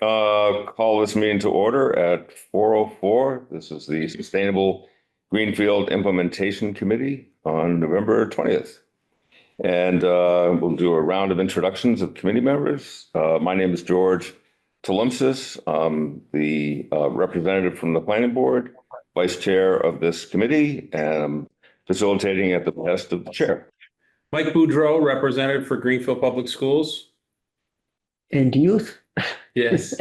call this meeting to order at 4:04. This is the Sustainable Greenfield Implementation Committee on November 20th. And we'll do a round of introductions of committee members. My name is George Tolumsis. I'm the representative from the Planning Board, Vice Chair of this committee, and facilitating at the behest of the chair. Mike Boudreau, representative for Greenfield Public Schools. And youth. Yes.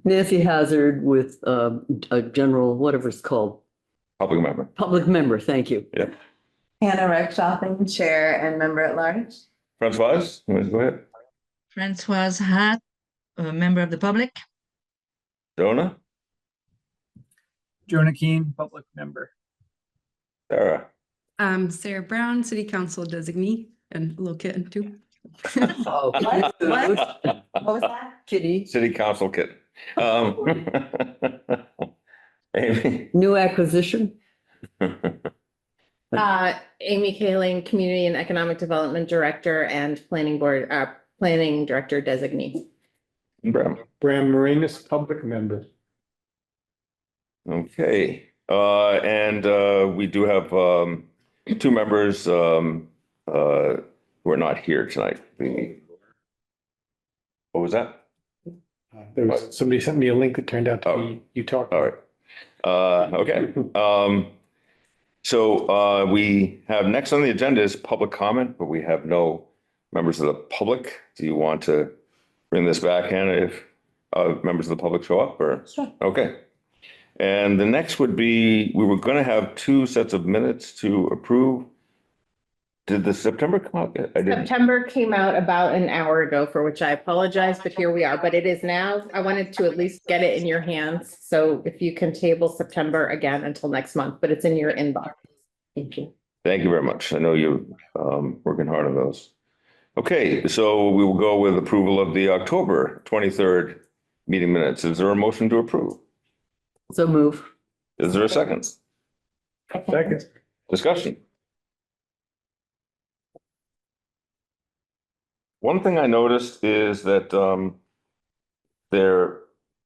Nancy Hazard with a general, whatever it's called. Public member. Public member, thank you. Yeah. Hannah Reckshopping, Chair and Member at Large. Francoise, you want to go ahead? Francoise Hart, a member of the public. Jonah? Jonah Keane, public member. Sarah? Sarah Brown, City Council designee, and a little kitten too. Oh, What? What was that? Kitty, City Council kid. Amy? new acquisition. Amy Kaling, Community and Economic Development Director and Planning Director Designee. Bram. Bram Marinas, public member. Okay, and we do have two members who are not here tonight. What was that? There was somebody sent me a link that turned out to be you talked. All right. Okay. So we have next on the agenda is public comment, but we have no members of the public. Do you want to bring this back, Hannah, if members of the public show up or? Sure. Okay. And the next would be, we were going to have two sets of minutes to approve. Did the September come out yet? I didn't. September came out about an hour ago, for which I apologize, but here we are. But it is now, I wanted to at least get it in your hands. So if you can table September again until next month, but it's in your inbox. Thank you. Thank you very much. I know you're working hard on those. Okay, so we will go with approval of the October 23rd meeting minutes. Is there a motion to approve? So move. Is there a second? Second. Discussion. One thing I noticed is that there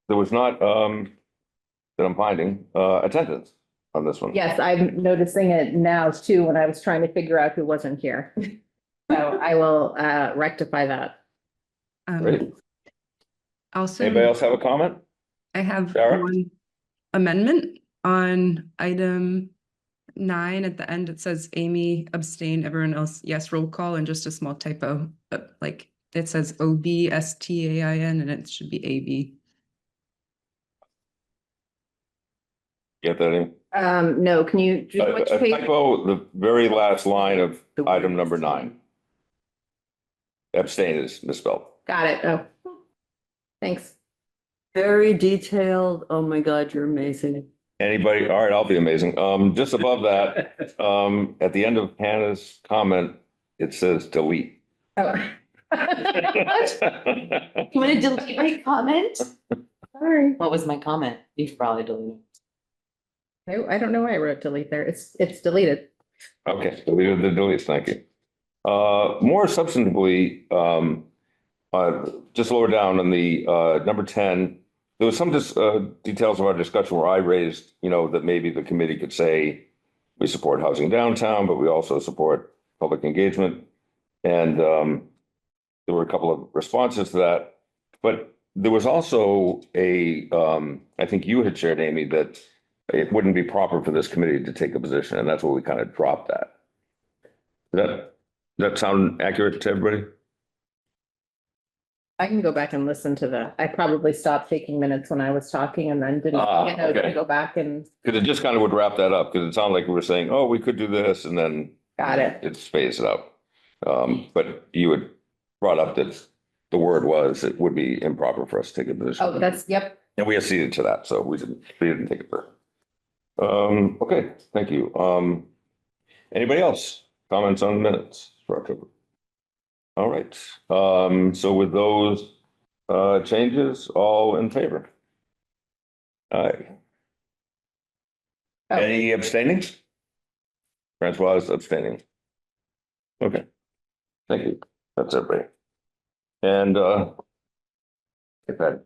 was not, that I'm finding, attendance on this one. Yes, I'm noticing it now too, when I was trying to figure out who wasn't here. So I will rectify that. Great. Also, Anybody else have a comment? I have Sarah? one amendment on item 9 at the end. It says Amy abstain, everyone else yes, roll call, and just a small typo. Like it says OBSTAIN and it should be AB. Get that in? No, can you, which A page? typo, the very last line of item number 9. Abstain is misspelled. Got it. Oh, thanks. Very detailed. Oh my God, you're amazing. Anybody? All right, I'll be amazing. Just above that, at the end of Hannah's comment, it says delete. Oh. What? You want to delete my comment? Sorry. What was my comment? You should probably delete it. I don't know why I wrote delete there. It's deleted. Okay, deleted the deletes, thank you. More substantively, just lower down on the number 10, there was some details of our discussion where I raised, that maybe the committee could say we support housing downtown, but we also support public engagement. And there were a couple of responses to that. But there was also I think you had shared, Amy, that it wouldn't be proper for this committee to take a position, and that's where we kind of dropped that. Does that sound accurate to everybody? I can go back and listen to I probably stopped taking minutes when I was talking and then didn't, okay. go back and Because it just kind of would wrap that up, because it sounded like we were saying, oh, we could do this, and then got it. it spaced it out. But you had brought up that the word was, it would be improper for us to take a position. Oh, yep. And we acceded to that, so we didn't take it there. Okay, thank you. Anybody else? Comments on minutes for October? All right, so with those changes, all in favor? Aye. Oh. Any abstaining? Francois is abstaining. Okay, thank you. That's everybody. And Okay.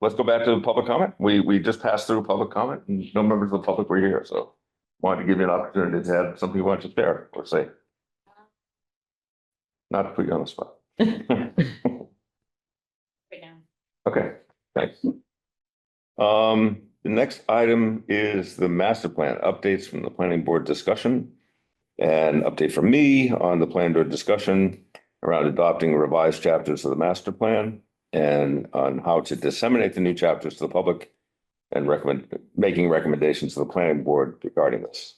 Let's go back to public comment. We just passed through public comment and no members of the public were here, so wanted to give you an opportunity to have something you want to share or say. Not to put you on the spot. Okay, thanks. The next item is the master plan updates from the planning board discussion. And update from me on the planning board discussion around adopting revised chapters of the master plan and on how to disseminate the new chapters to the public and making recommendations to the planning board regarding this.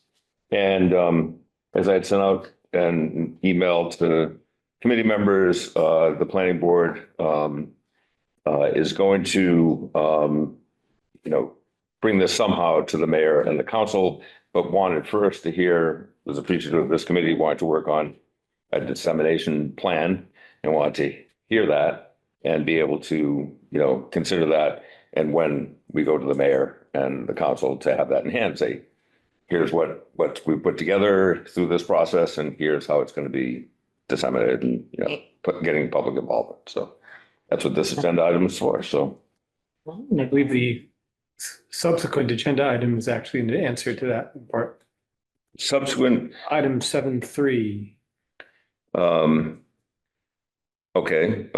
And as I had sent out an email to committee members, the planning board is going to, bring this somehow to the mayor and the council, but wanted first to hear, was appreciative of this committee, wanted to work on a dissemination plan and wanted to hear that and be able to, consider that. And when we go to the mayor and the council to have that in hand, say, here's what we put together through this process and here's how it's going to be disseminated and, getting public involvement. So that's what this agenda item is for. So I believe the subsequent agenda item is actually an answer to that part. subsequent, Item 7.3. okay.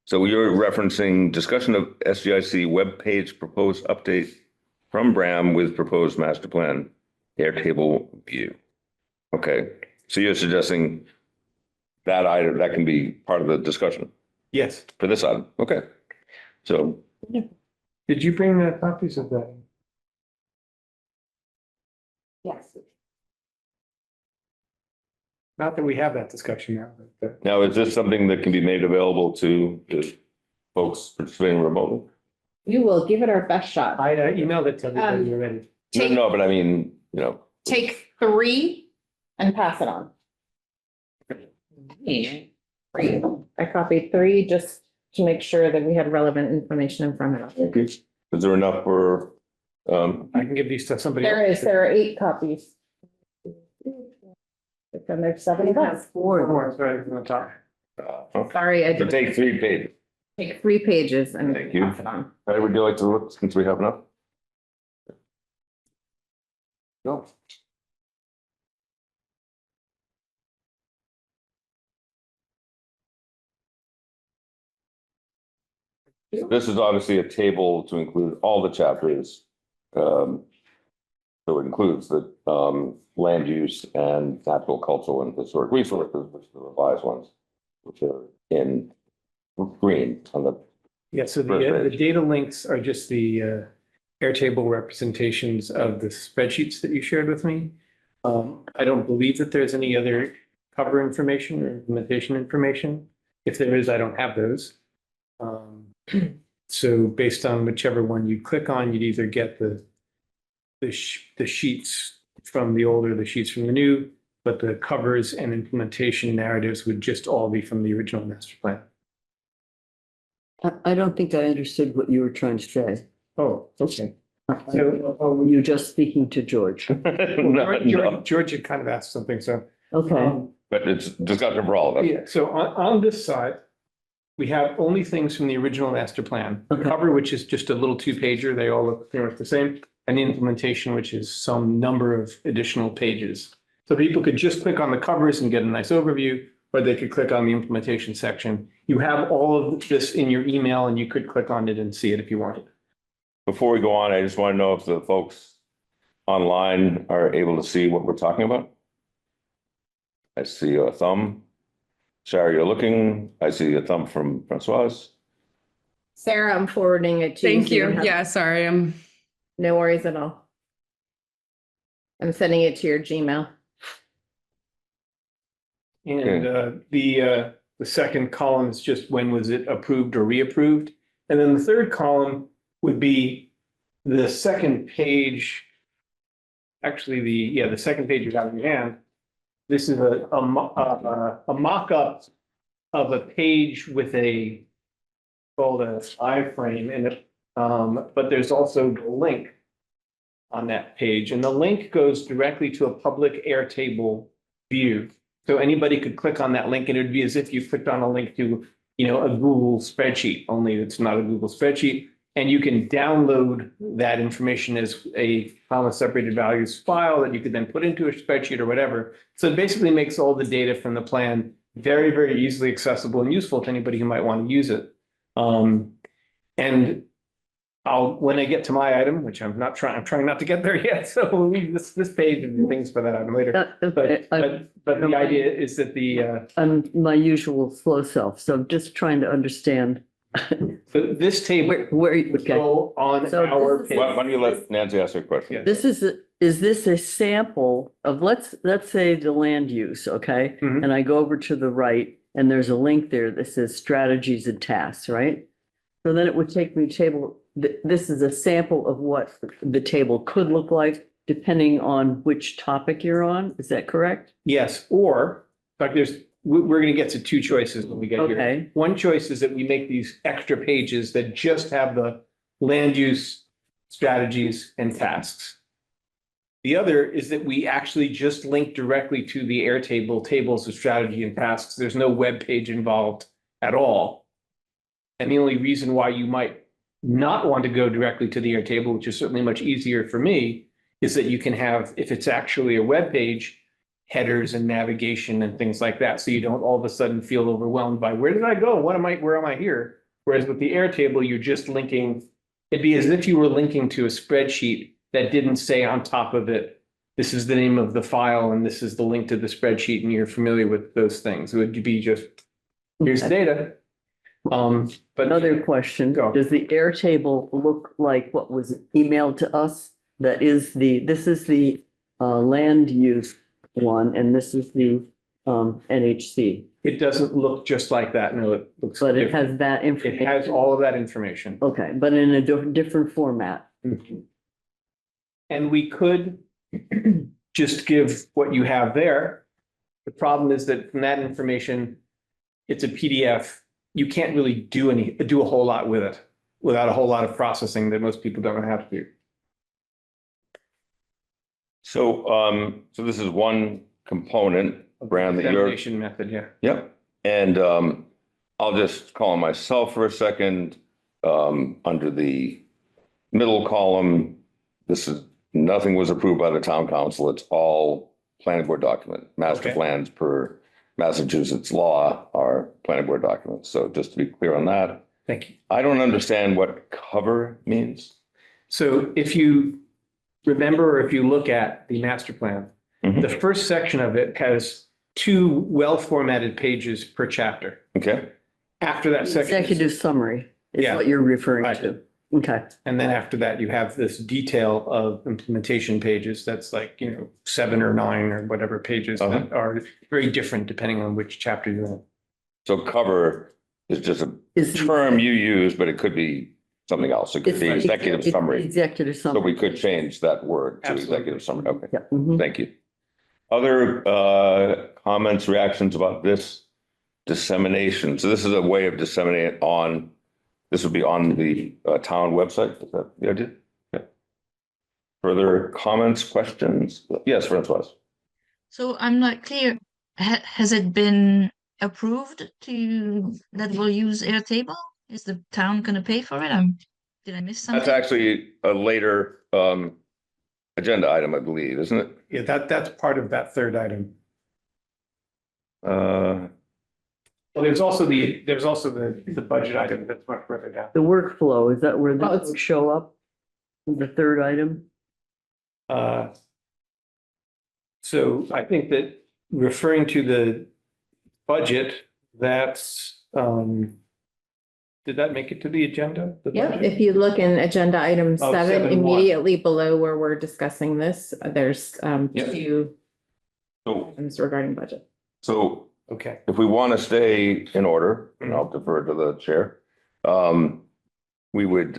So you're referencing discussion of SGIC webpage proposed update from Bram with proposed master plan Airtable view. Okay, so you're suggesting that item, that can be part of the discussion Yes. for this item. Okay. So Did you bring the copies of that? Yes. Not that we have that discussion now, but now, is this something that can be made available to the folks participating remotely? You will give it our best shot. I emailed it to everybody already. Take, No, but I mean, take 3 and pass it on. 3. I copied 3 just to make sure that we had relevant information in front of us. is there enough for, I can give these to somebody else. There are 8 copies. And there's 7 of us. More, it's right from the top. Sorry, I so did take 3 pages. take 3 pages and Thank you. pass it on. How would you like to look since we have enough? No. This is obviously a table to include all the chapters. So it includes the land use and natural, cultural and historic resources, which are the revised ones, which are in green on the. Yeah, so the data links are just the Airtable representations of the spreadsheets that you shared with me. I don't believe that there's any other cover information or implementation information. If there is, I don't have those. So based on whichever one you click on, you'd either get the sheets from the old or the sheets from the new, but the covers and implementation narratives would just all be from the original master plan. I don't think I understood what you were trying to say. Oh, okay. Were you just speaking to George? No. George had kind of asked something, so. Okay, But it's discussion for all of us. Yeah, so on this side, we have only things from the original master plan. The Okay. cover, which is just a little 2-pager, they all look pretty much the same, and the implementation, which is some number of additional pages. So people could just click on the covers and get a nice overview, or they could click on the implementation section. You have all of this in your email and you could click on it and see it if you wanted. Before we go on, I just want to know if the folks online are able to see what we're talking about. I see a thumb. Sarah, you're looking. I see a thumb from Francoise. Sarah, I'm forwarding it to you. Thank so you. don't have- Yeah, sorry, No worries at all. I'm sending it to your Gmail. And the second column is just when was it approved or reapproved? And then the third column would be the second page. Actually, the second page you have in your hand. This is a mock-up of a page with a called a iframe in it. But there's also the link on that page, and the link goes directly to a public Airtable view. So anybody could click on that link and it would be as if you clicked on a link to a Google spreadsheet, only it's not a Google spreadsheet. And you can download that information as a comma separated values file that you could then put into a spreadsheet or whatever. So it basically makes all the data from the plan very, very easily accessible and useful to anybody who might want to use it. And when I get to my item, which I'm trying not to get there yet. So we'll leave this page and things for that item later. But the idea is that I'm my usual slow self, so I'm just trying to understand this table where would okay. go on So our this is- page. Why don't you let Nancy ask her question? Yeah. This is this a sample of, let's say the land use, okay? Mhm. And I go over to the right and there's a link there that says strategies and tasks, right? So then it would take me this is a sample of what the table could look like depending on which topic you're on. Is that correct? Yes, or, in fact, we're gonna get to two choices when we get here. Okay. One choice is that we make these extra pages that just have the land use strategies and tasks. The other is that we actually just link directly to the Airtable tables of strategy and tasks. There's no web page involved at all. And the only reason why you might not want to go directly to the Airtable, which is certainly much easier for me, is that you can have, if it's actually a web page, headers and navigation and things like that. So you don't all of a sudden feel overwhelmed by where did I go? Where am I here? Whereas with the Airtable, you're just linking, it'd be as if you were linking to a spreadsheet that didn't say on top of it, this is the name of the file and this is the link to the spreadsheet and you're familiar with those things. It would be just, here's the data. But Another question, Go. does the Airtable look like what was emailed to us? This is the land use one, and this is the NHC, it doesn't look just like that. No, it looks but it different. has that It information. has all of that information. Okay, but in a different format. And we could just give what you have there. The problem is that from that information, it's a PDF. You can't really do a whole lot with it without a whole lot of processing that most people don't know how to do. So, so this is one component, Brand, that you're, Examination method, yeah. yep. And, I'll just call on myself for a second. Under the middle column, nothing was approved by the town council. It's all planning board document. Master Okay. plans per Massachusetts law are planning board documents. So just to be clear on that, Thank you. I don't understand what cover means. So if you remember, or if you look at the master plan, Mhm. the first section of it has 2 well-formatted pages per chapter. Okay, After that section. Executive summary is Yeah. what you're referring Right. to. Okay, And then after that, you have this detail of implementation pages. That's like, 7 or 9 or whatever pages that are very different depending on which chapter you're in. so cover is just a Is- term you use, but it could be something else. It could it's be executive it's summary. Executive So summary. we could change that word to Absolutely. executive summary. Okay, Yeah. Mhm. thank you. Other comments, reactions about this dissemination? So this is a way of disseminating this would be on the town website. Is that the idea? Yeah. Further comments, questions? Yes, Francois. So I'm not clear, has it been approved that we'll use Airtable? Is the town gonna pay for it? Did I miss something? That's actually a later agenda item, I believe, isn't it? Yeah, that's part of that third item. Well, there's also the budget item that's much further down. The workflow, is that where Oh, this it's- would show up? The third item? So I think that referring to the budget, that's, did that make it to the agenda? The Yeah, budget? if you look in agenda item Oh, 7, 7.1. immediately below where we're discussing this, there's Yeah. 2 So, items regarding budget. so Okay, if we want to stay in order, and I'll defer to the chair, we would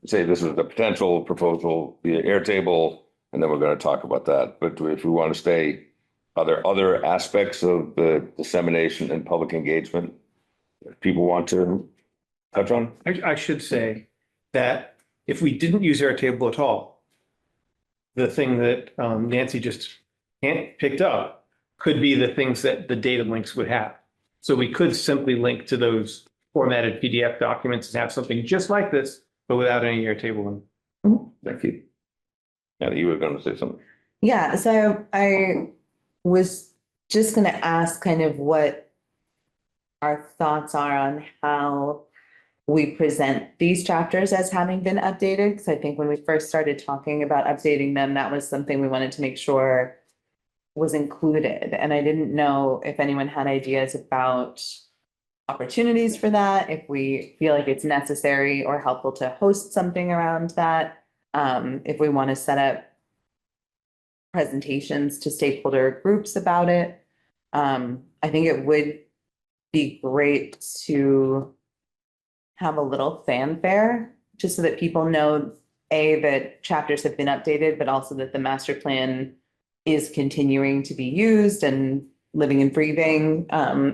say this is the potential proposal, the Airtable, and then we're going to talk about that. But if we want to stay, are there other aspects of the dissemination and public engagement that people want to touch on? I should say that if we didn't use Airtable at all, the thing that Nancy just picked up could be the things that the data links would have. So we could simply link to those formatted PDF documents and have something just like this, but without any Airtable. Thank you. Yeah, you were going to say something. Yeah, so I was just gonna ask kind of what our thoughts are on how we present these chapters as having been updated, because I think when we first started talking about updating them, that was something we wanted to make sure was included, and I didn't know if anyone had ideas about opportunities for that, if we feel like it's necessary or helpful to host something around that, if we want to set up presentations to stakeholder groups about it. I think it would be great to have a little fanfare, just so that people know, A, that chapters have been updated, but also that the master plan is continuing to be used and living and breathing,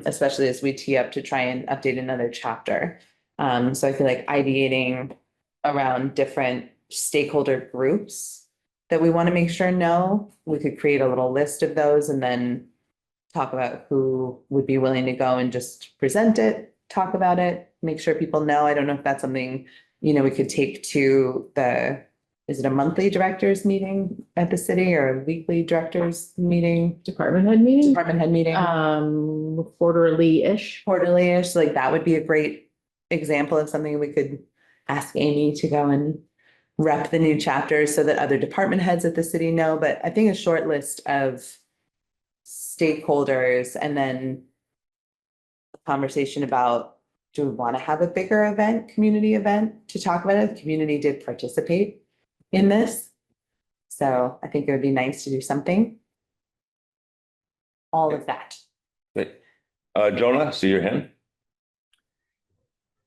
especially as we tee up to try and update another chapter. So I feel like ideating around different stakeholder groups that we want to make sure know, we could create a little list of those and then talk about who would be willing to go and just present it, talk about it, make sure people know. I don't know if that's something, we could take to is it a monthly directors meeting at the city or a weekly directors meeting? Department head meeting, Department head meeting, quarterly-ish. quarterly-ish, like that would be a great example of something we could ask Amy to go and rep the new chapters so that other department heads at the city know. But I think a short list of stakeholders and then a conversation about, do we want to have a bigger event, community event to talk about it? The community did participate in this. So I think it would be nice to do something. All of that. Great. Jonah, see your hand?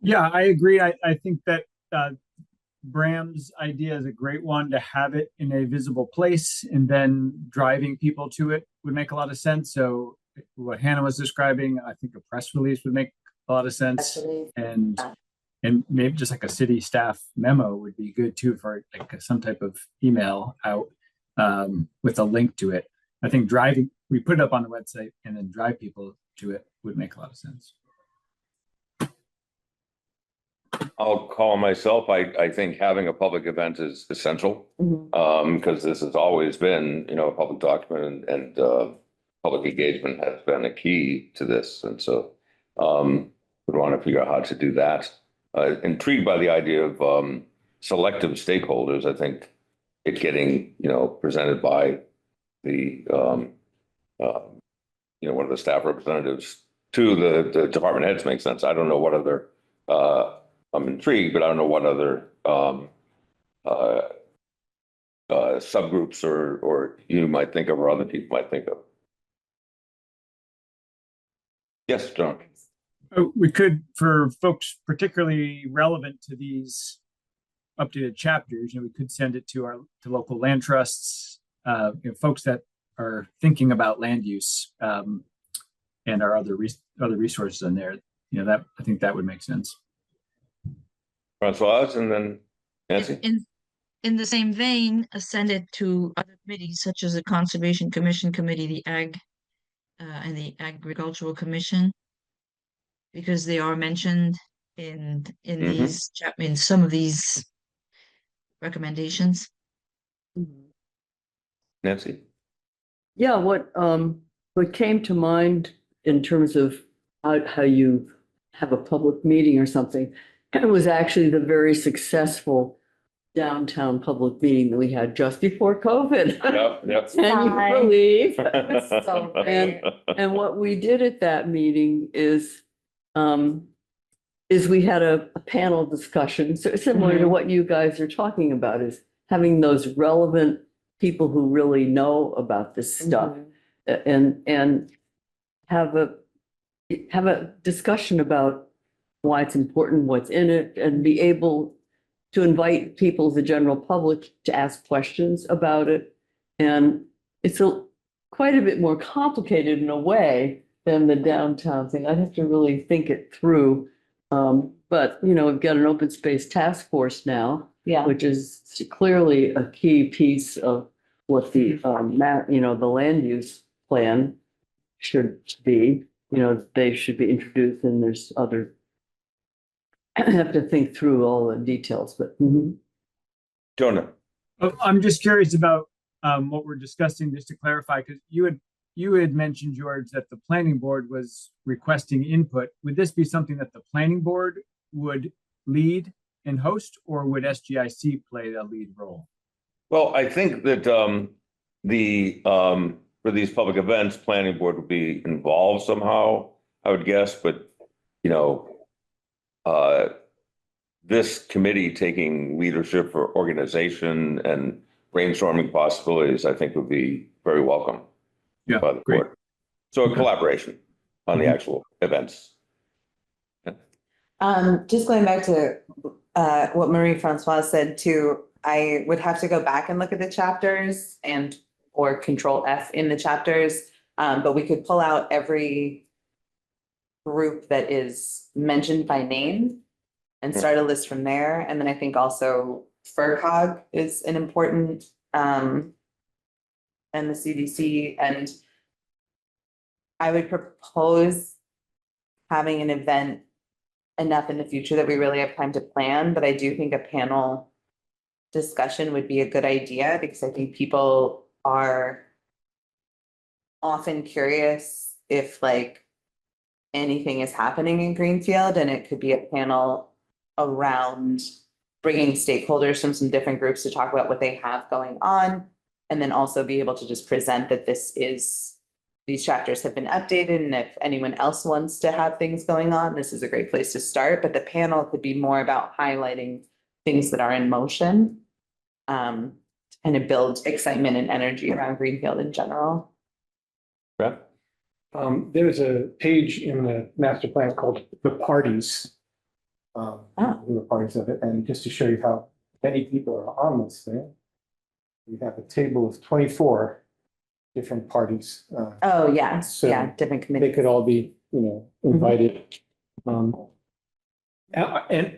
Yeah, I agree. I think that Bram's idea is a great one, to have it in a visible place and then driving people to it would make a lot of sense. So what Hannah was describing, I think a press release would make a lot of sense. And maybe just like a city staff memo would be good too, for like some type of email out with a link to it. I think we put it up on the website and then drive people to it would make a lot of sense. I'll call myself. I think having a public event is essential, because this has always been, a public document, and public engagement has been a key to this. And so we want to figure out how to do that. Intrigued by the idea of selective stakeholders. I think it getting, presented by the, one of the staff representatives to the department heads makes sense. I don't know what other, I'm intrigued, but I don't know what other subgroups or you might think of, or other people might think of. Yes, John. We could, for folks particularly relevant to these updated chapters, we could send it to local land trusts, folks that are thinking about land use, and our other resources in there. That I think that would make sense. Francoise, and then Nancy. In the same vein, send it to other committees such as the Conservation Commission Committee, the Ag, and the Agricultural Commission, because they are mentioned in in some of these recommendations. Nancy. Yeah, what came to mind in terms of how you have a public meeting or something, it was actually the very successful downtown public meeting that we had just before COVID. Yep. Can you believe? So great. And what we did at that meeting is we had a panel discussion, so similar to what you guys are talking about, is having those relevant people who really know about this stuff, and have a discussion about why it's important, what's in it, and be able to invite people, the general public, to ask questions about it. And it's quite a bit more complicated in a way than the downtown thing. I'd have to really think it through. But, we've got an open space task force now, which is clearly a key piece of what the land use plan should be, you know, they should be introduced and there's other. I have to think through all the details, but Jonah, I'm just curious about what we're discussing, just to clarify, because you had mentioned, George, that the planning board was requesting input. Would this be something that the planning board would lead and host, or would SGIC play the lead role? well, I think that for these public events, planning board would be involved somehow, I would guess, but you know, this committee taking leadership for organization and brainstorming possibilities, I think would be very welcome Yeah, by the great. board. So a Okay. collaboration on the Mhm. actual events. Just going back to what Marie-Françoise said too, I would have to go back and look at the chapters and or control F in the chapters. But we could pull out every group that is mentioned by name and start a list from there. And then I think also FERCog is an important and the CDC, and I would propose having an event enough in the future that we really have time to plan, but I do think a panel discussion would be a good idea because I think people are often curious if like anything is happening in Greenfield, and it could be a panel around bringing stakeholders from some different groups to talk about what they have going on, and then also be able to just present that these chapters have been updated, and if anyone else wants to have things going on, this is a great place to start. But the panel could be more about highlighting things that are in motion, and it builds excitement and energy around Greenfield in general. Yeah. There's a page in the master plan called the parties. The parties of it, and just to show you how many people are on this thing, we have a table of 24 different parties. Oh, yeah, So yeah, different They committees. could all be, invited. And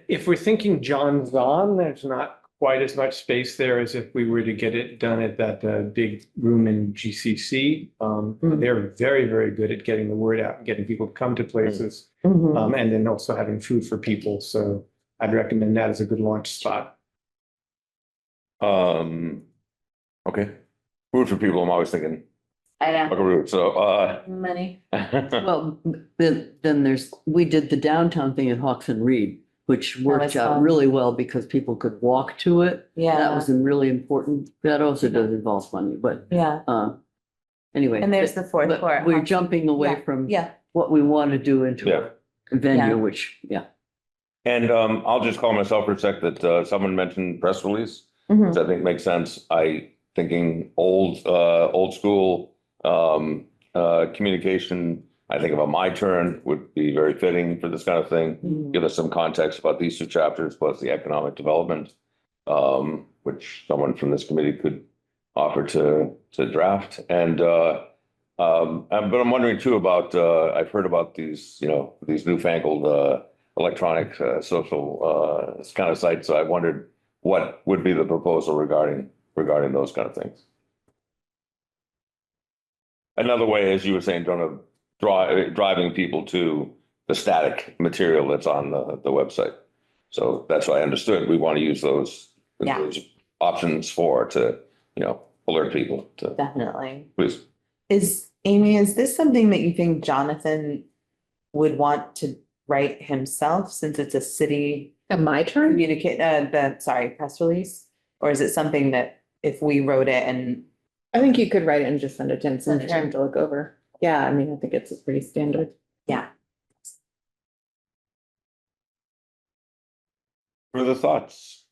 if we're thinking John's on, there's not quite as much space there as if we were to get it done at that big room in GCC. They're very, very good at getting the word out and getting people to come to places, and then also having food for people. So I'd recommend that as a good launch spot. Okay. Food for people, I'm always thinking, I know, Buckaroo, so, money. well, then we did the downtown thing at Hawks and Reed, which was worked out fun. really well because people could walk to it. That Yeah, was really important. That also does involve money, but yeah. anyway. And there's the fourth but floor at We're Hawks. jumping away Yeah, from yeah. what we want to do into Yeah. a venue, Yeah. which, and I'll just call myself for a sec that someone mentioned press release, Mhm. which I think makes sense. Thinking old school communication. I think of a My Turn would be very fitting for this kind of thing. Give us some context about these two chapters plus the economic development, which someone from this committee could offer to draft. And but I'm wondering too about I've heard about these these newfangled electronic social kind of sites. So I wondered what would be the proposal regarding those kind of things. Another way, as you were saying, driving people to the static material that's on the website. So that's what I understood. We want to use those options to alert people to. Definitely. Please. Amy, is this something that you think Jonathan would want to write himself since it's a city My turn? press release? Or is it something that if we wrote it and I think you could write it and just send it to him, send it to Okay. him to look over. Yeah, I mean, I think it's pretty standard. yeah. Further thoughts?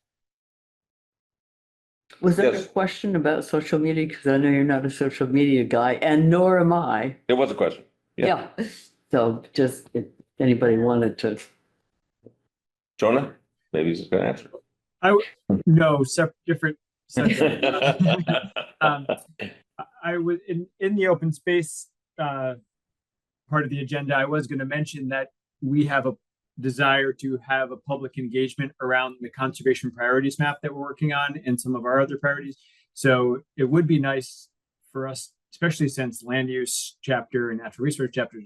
was there a Yes. question about social media? Because I know you're not a social media guy and nor am I. There was a question. Yeah. Yeah. So just if anybody wanted to. Jonah, maybe he's going to answer. No, different. I was in the open space part of the agenda. I was going to mention that we have a desire to have a public engagement around the conservation priorities map that we're working on and some of our other priorities. So it would be nice for us, especially since land use chapter and natural resource chapter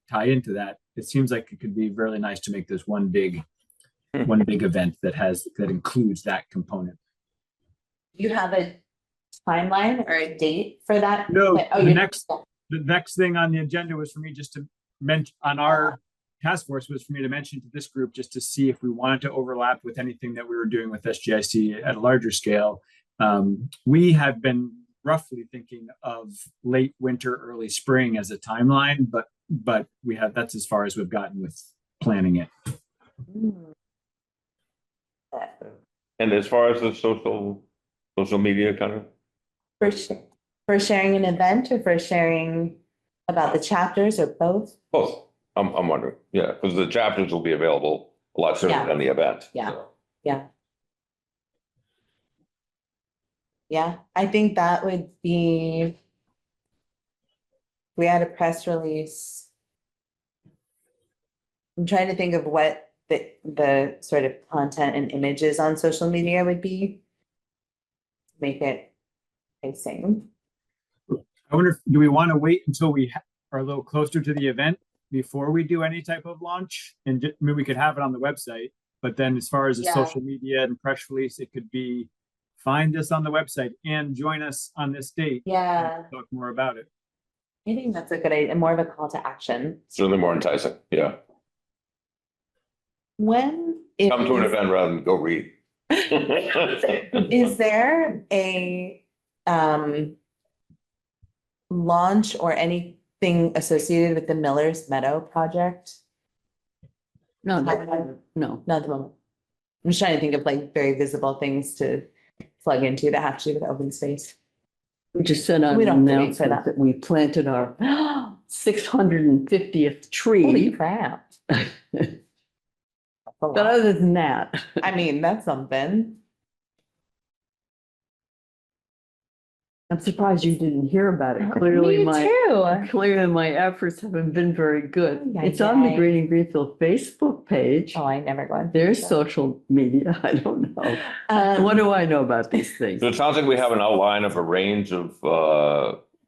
tie into that, it seems like it could be really nice to make this one big event that includes that component. You have a timeline or a date for that? No, Oh, the you next thing on the agenda was for me just to mention on our task force was for me to mention to this group just to see if we wanted to overlap with anything that we were doing with SGIC at a larger scale. We have been roughly thinking of late winter, early spring as a timeline, but that's as far as we've gotten with planning it. And as far as the social media kind of, For sharing an event or for sharing about the chapters or both? both, I'm wondering, yeah, because the chapters will be available a lot sooner Yeah. than the event. Yeah. so. Yeah, I think that would be. We had a press release. I'm trying to think of what the sort of content and images on social media would be. Make it enticing. I wonder, do we want to wait until we are a little closer to the event before we do any type of launch? And maybe we could have it on the website, but then as far as the Yeah. social media and press release, it could be find us on the website and join us on this date. Yeah, Talk more about it. I think that's a good idea, more of a call to action. Certainly more enticing, yeah. When Come to an event rather than go read. is there a launch or anything associated with the Miller's Meadow project? No, No. no. Not at the moment. I'm just trying to think of like very visible things to plug into that have to do with open space. We just sent out We an don't have to wait for announcement that. that we planted our 650th Holy tree. crap. That's a But lot. other than that, I mean, that's something. I'm surprised you didn't hear about it. Clearly, my efforts haven't been very good. Ay, ay, It's on the ay. Green and Greenfield Facebook page. Oh, I never go. on There's Facebook. social media. I don't know. Um, What do I know about these things? So it sounds like we have an outline of a range of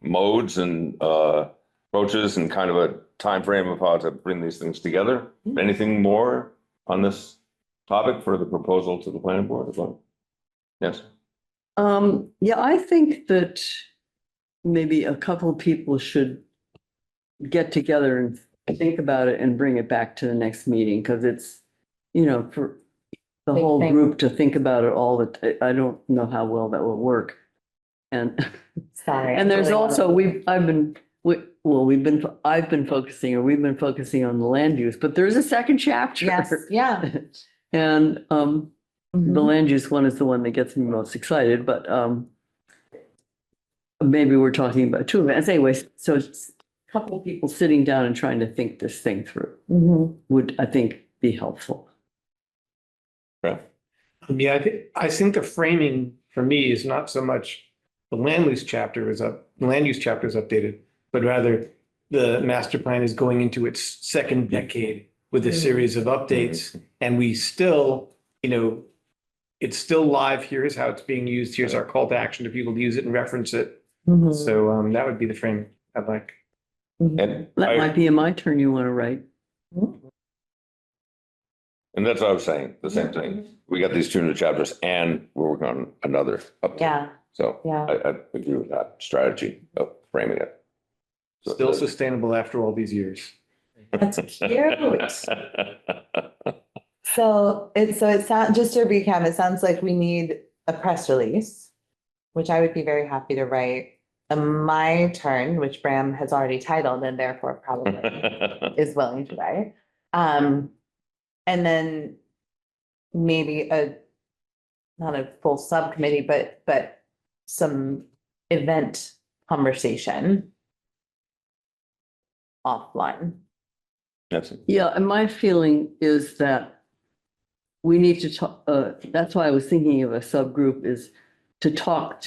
modes and approaches and kind of a time frame of how to bring these things together. Anything more on this topic for the proposal to the planning board as well? Yes. Yeah, I think that maybe a couple of people should get together and think about it and bring it back to the next meeting, because it's, for the Big whole thing. group to think about it I don't know how well that will work. And, Sorry. and there's I'm really- also, we've been focusing on the land use, but there's a second chapter. Yes, yeah. And, the Mhm. land use one is the one that gets me most excited, but maybe we're talking about two events. Anyways, so it's a couple of people sitting down and trying to think this thing through Mhm. would, I think, be helpful. Yeah, I think the framing for me is not so much the land use chapter is updated, but rather the master plan is going into its second decade with a series of updates. And we still, it's still live. Here's how it's being used. Here's our call to action to people to use it and reference it. Mhm. So that would be the frame I'd like. And That might be my turn you want to write. and that's what I was saying, the same thing. We got these 2 new chapters and we're working on another update. Yeah, So yeah. I agree with that strategy of framing it. So- Still sustainable after all these years. That's cute. So it sounds, just to recap, it sounds like we need a press release, which I would be very happy to write. My turn, which Bram has already titled and therefore probably is willing to write. And then maybe not a full subcommittee, but some event conversation offline. That's it. Yeah, and my feeling is that we need to talk, that's why I was thinking of a subgroup, is to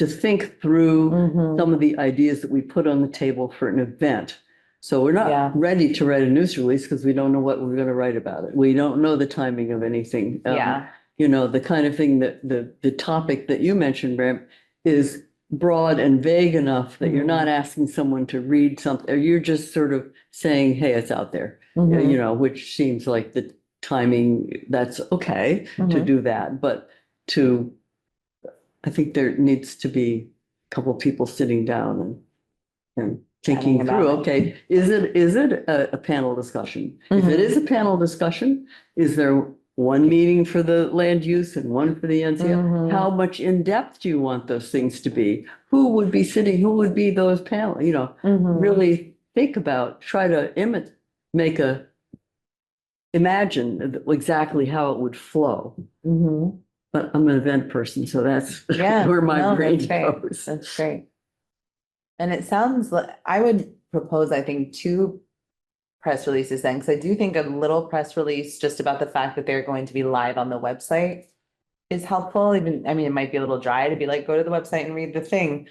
think through Mhm. some of the ideas that we put on the table for an event. So we're Yeah. not ready to write a news release because we don't know what we're going to write about it. We don't know the timing of anything. Yeah, The kind of thing that the topic that you mentioned, Bram, is broad and vague enough that you're not asking someone to read something, or you're just sort of saying, hey, it's out there. You know, which seems like the timing, that's okay to Mhm. do that, but I think there needs to be a couple people sitting down and thinking Chatting through, about it. okay, is it a panel discussion? If it Mhm. is a panel discussion, is there one meeting for the land use and one for the NCO? Mhm. How much in depth do you want those things to be? Who would be sitting, who would be those panel, Mhm. really think about, try to imagine exactly how it would flow. Mhm. But I'm an event person, so that's Yeah, where my no, brain that's great. goes. That's great. And it sounds like, I would propose, I think, 2 press releases then, because I do think a little press release just about the fact that they're going to be live on the website is helpful. Even, I mean, it might be a little dry to be like, go to the website and read the thing.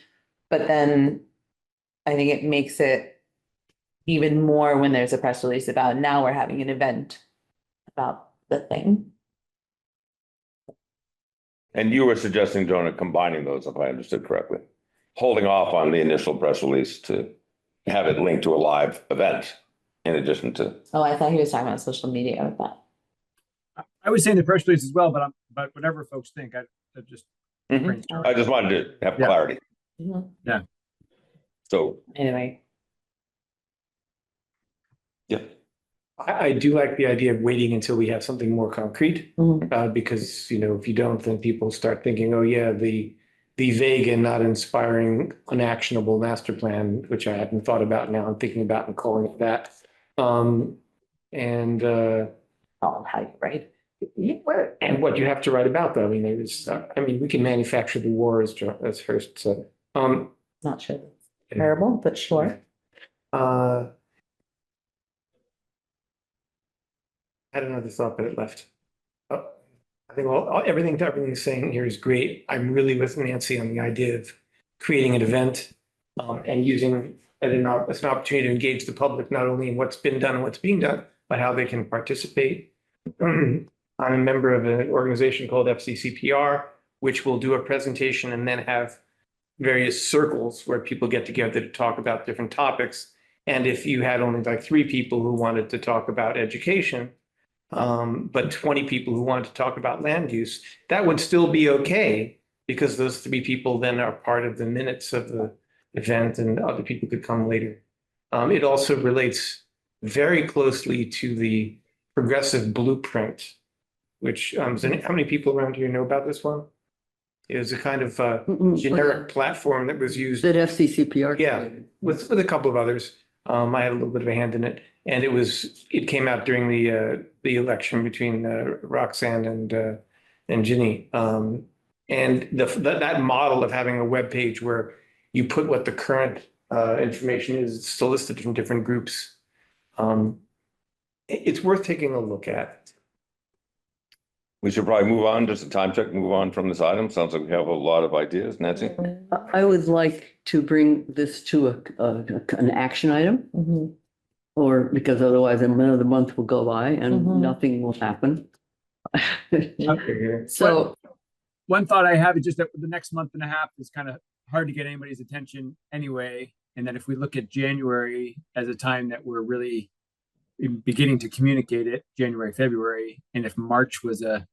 But then I think it makes it even more when there's a press release about now we're having an event about the thing. And you were suggesting, Jonah, combining those, if I understood correctly, holding off on the initial press release to have it linked to a live event in addition to. Oh, I thought he was talking about social media with that. I was saying the press release as well, but whatever folks think, I just. I just wanted to have Yeah. clarity. Mhm. So, Anyway, yeah, I do like the idea of waiting until we have something more concrete. Because, if you don't, then people start thinking, oh yeah, the vague and not inspiring, unactionable master plan, which I hadn't thought about, now I'm thinking about and calling it that. And oh, how you write. and what you have to write about though, I mean, we can manufacture the war as Hearst said. Not sure. Terrible, but sure. I had another thought, but it left. Oh, I think everything's saying here is great. I'm really with Nancy on the idea of creating an event and using it as an opportunity to engage the public, not only in what's been done and what's being done, but how they can participate. I'm a member of an organization called FCCPR, which will do a presentation and then have various circles where people get together to talk about different topics. And if you had only like 3 people who wanted to talk about education, but 20 people who wanted to talk about land use, that would still be okay because those 3 people then are part of the minutes of the event and other people could come later. It also relates very closely to the progressive blueprint, which, how many people around here know about this one? It was a kind of generic platform that was used. That FCCPR. Yeah, with a couple of others. I had a little bit of a hand in it, and it came out during the election between Roxanne and Ginny. And that model of having a web page where you put what the current information is solicited from different groups. It's worth taking a look at. we should probably move on, just a time check, move on from this item. Sounds like we have a lot of ideas. Nancy? I would like to bring this to an action item, or because otherwise another month will go by and nothing will happen. So, One thought I have is just that the next month and a half is kind of hard to get anybody's attention anyway. And then if we look at January as a time that we're really beginning to communicate it, January, February, and if March was a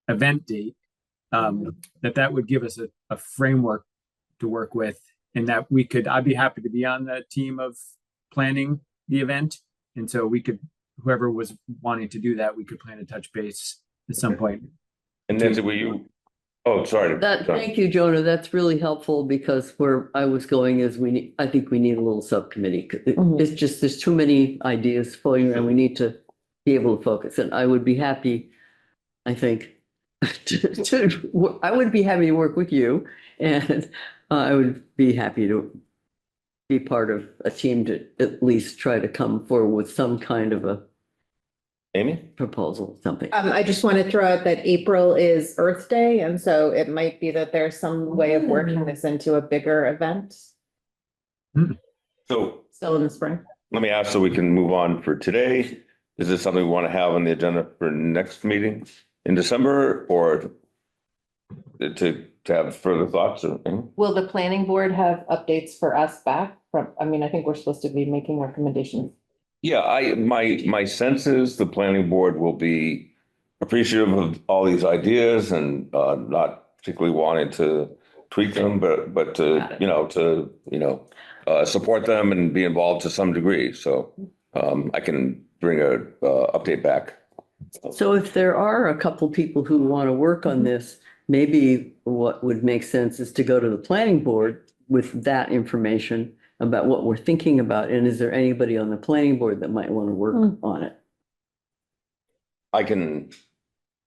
event date, that would give us a framework to work with, and that I'd be happy to be on the team of planning the event. And so whoever was wanting to do that, we could plan to touch base at some point. And Nancy, oh, sorry. thank you, Jonah. That's really helpful because where I was going is I think we need a little subcommittee. It's just, there's too many ideas floating around. We need to be able to focus, and I would be happy, I think, I would be happy to work with you, and I would be happy to be part of a team to at least try to come forward with some kind of a Amy? proposal, something. I just want to throw out that April is Earth Day, and so it might be that there's some way of working this into a bigger event So still in the spring. let me ask so we can move on for today. Is this something we want to have on the agenda for next meeting in December, or to to have further thoughts or? Will the planning board have updates for us back from, I mean, I think we're supposed to be making recommendations. Yeah, my sense is the planning board will be appreciative of all these ideas and not particularly wanting to tweak them, but to support them and be involved to some degree. So I can bring a update back. So if there are a couple people who want to work on this, maybe what would make sense is to go to the planning board with that information about what we're thinking about. And is there anybody on the planning board that might want to work on it? I can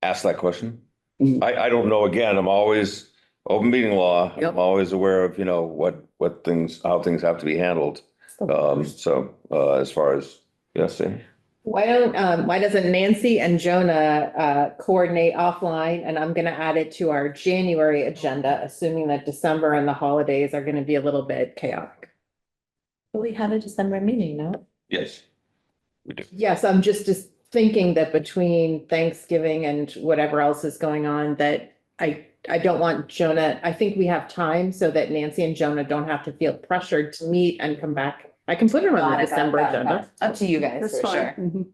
ask that question. Mhm. I don't know. Again, I'm always open meeting law. Yep. I'm always aware of, what things, how things have to be handled. As far as, yes, Amy? Why doesn't Nancy and Jonah coordinate offline? And I'm gonna add it to our January agenda, assuming that December and the holidays are gonna be a little bit chaotic. We have a December meeting, no? Yes. We do. Yes, I'm just thinking that between Thanksgiving and whatever else is going on, that I don't want Jonah, I think we have time so that Nancy and Jonah don't have to feel pressured to meet and come back. I can put her on the December agenda. Up to you guys, That's for fine. sure. Mhm.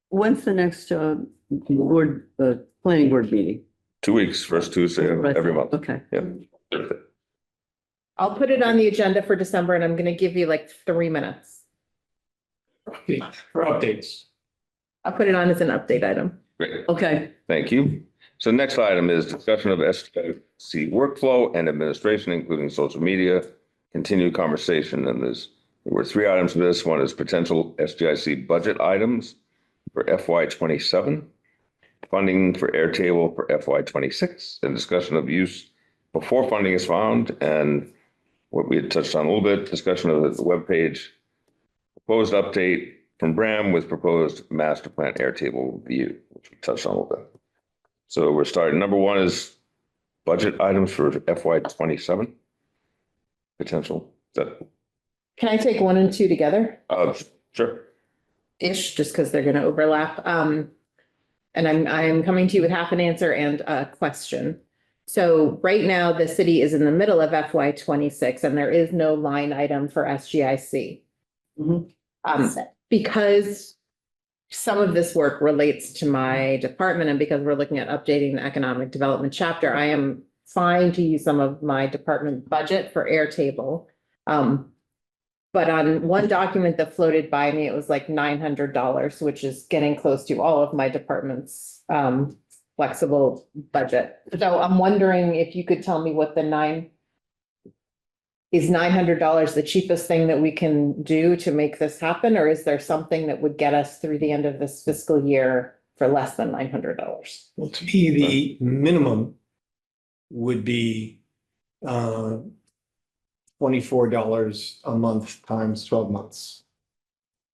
When's the next planning board meeting? 2 weeks, first Tuesday of every month. Okay. Yeah. I'll put it on the agenda for December and I'm gonna give you like 3 minutes. For updates. I'll put it on as an update item. Great. Okay. Thank you. So next item is discussion of SGIC workflow and administration, including social media, continued conversation. And there were 3 items for this. One is potential SGIC budget items for FY 27, funding for Airtable for FY 26, and discussion of use before funding is found. And what we had touched on a little bit, discussion of the webpage, proposed update from Bram with proposed master plan Airtable view, which we touched on a little bit. So we're starting. Number 1 is budget items for FY 27 potential. Is that, Can I take 1 and 2 together? sure. Ish, just because they're gonna overlap. And I'm coming to you with half an answer and a question. So right now, the city is in the middle of FY 26 and there is no line item for SGIC. Mhm. Because some of this work relates to my department and because we're looking at updating the economic development chapter, I am fine to use some of my department budget for Airtable. But on one document that floated by me, it was like $900, which is getting close to all of my department's flexible budget. So I'm wondering if you could tell me what is $900 the cheapest thing that we can do to make this happen? Or is there something that would get us through the end of this fiscal year for less than $900? Well, to me, the minimum would be $24 a month times 12 months.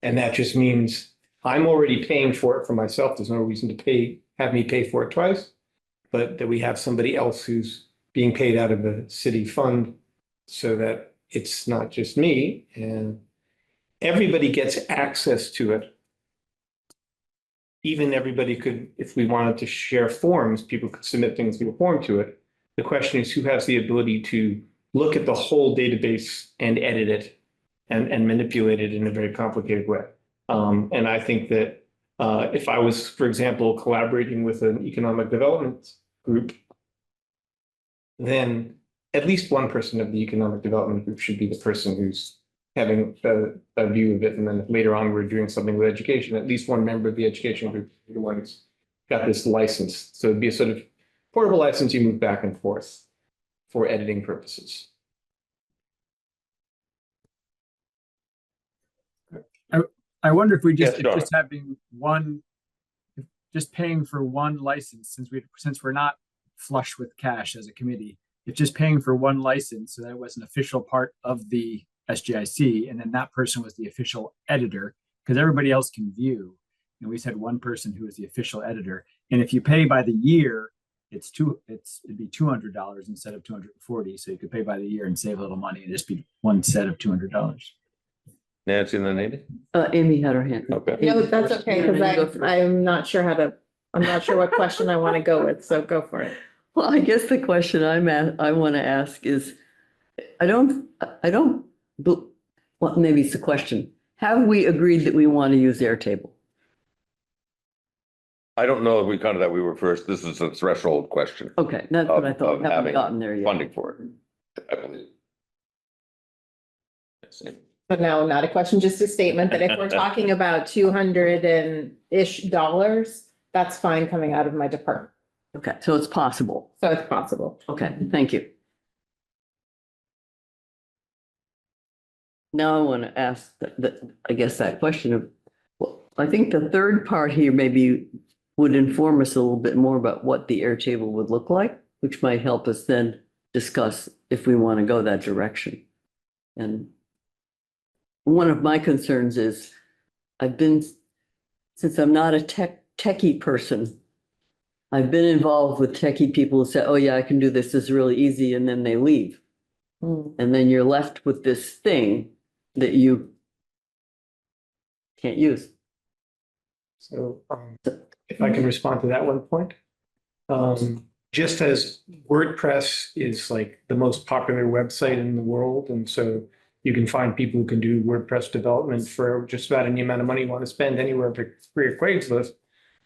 And that just means I'm already paying for it for myself. There's no reason to have me pay for it twice, but that we have somebody else who's being paid out of a city fund so that it's not just me and everybody gets access to it. Even everybody could, if we wanted to share forms, people could submit things through a form to it. The question is who has the ability to look at the whole database and edit it and manipulate it in a very complicated way. And I think that if I was, for example, collaborating with an economic development group, then at least one person of the economic development group should be the person who's having a view of it. And then later on, we're doing something with education, at least one member of the education group, the one who's got this license. So it'd be a sort of portable license you move back and forth for editing purposes. I wonder if we Yes, just, John. just having one, just paying for one license, since we're not flush with cash as a committee, if just paying for one license, so that it was an official part of the SGIC, and then that person was the official editor, because everybody else can view. And we said one person who is the official editor. And if you pay by the year, it'd be $200 instead of $240. So you could pay by the year and save a little money and just be one set of $200. Nancy and then Amy? Amy had her hand. Okay. No, that's okay, You go because first. I'm not sure what question I want to go with, so go for it. Well, I guess the question I want to ask is, I don't, well, maybe it's a question. Have we agreed that we want to use Airtable? I don't know if we kind of that we were first, this is a threshold question, Okay, that's what I Of- thought. of Haven't having gotten there yet. funding for it. I believe. But no, not a question, just a statement that if we're talking about 200 and ish dollars, that's fine coming out of my department. Okay, so it's possible. So it's possible. Okay, thank you. Now I want to ask I guess that question of, well, I think the third part here maybe would inform us a little bit more about what the Airtable would look like, which might help us then discuss if we want to go that direction. And one of my concerns is since I'm not a techie person, I've been involved with techie people who say, oh yeah, I can do this. This is really easy. And then they leave. And then you're left with this thing that you can't use. So if I can respond to that one point. Just as WordPress is like the most popular website in the world, and so you can find people who can do WordPress development for just about any amount of money you want to spend anywhere for free or Craigslist.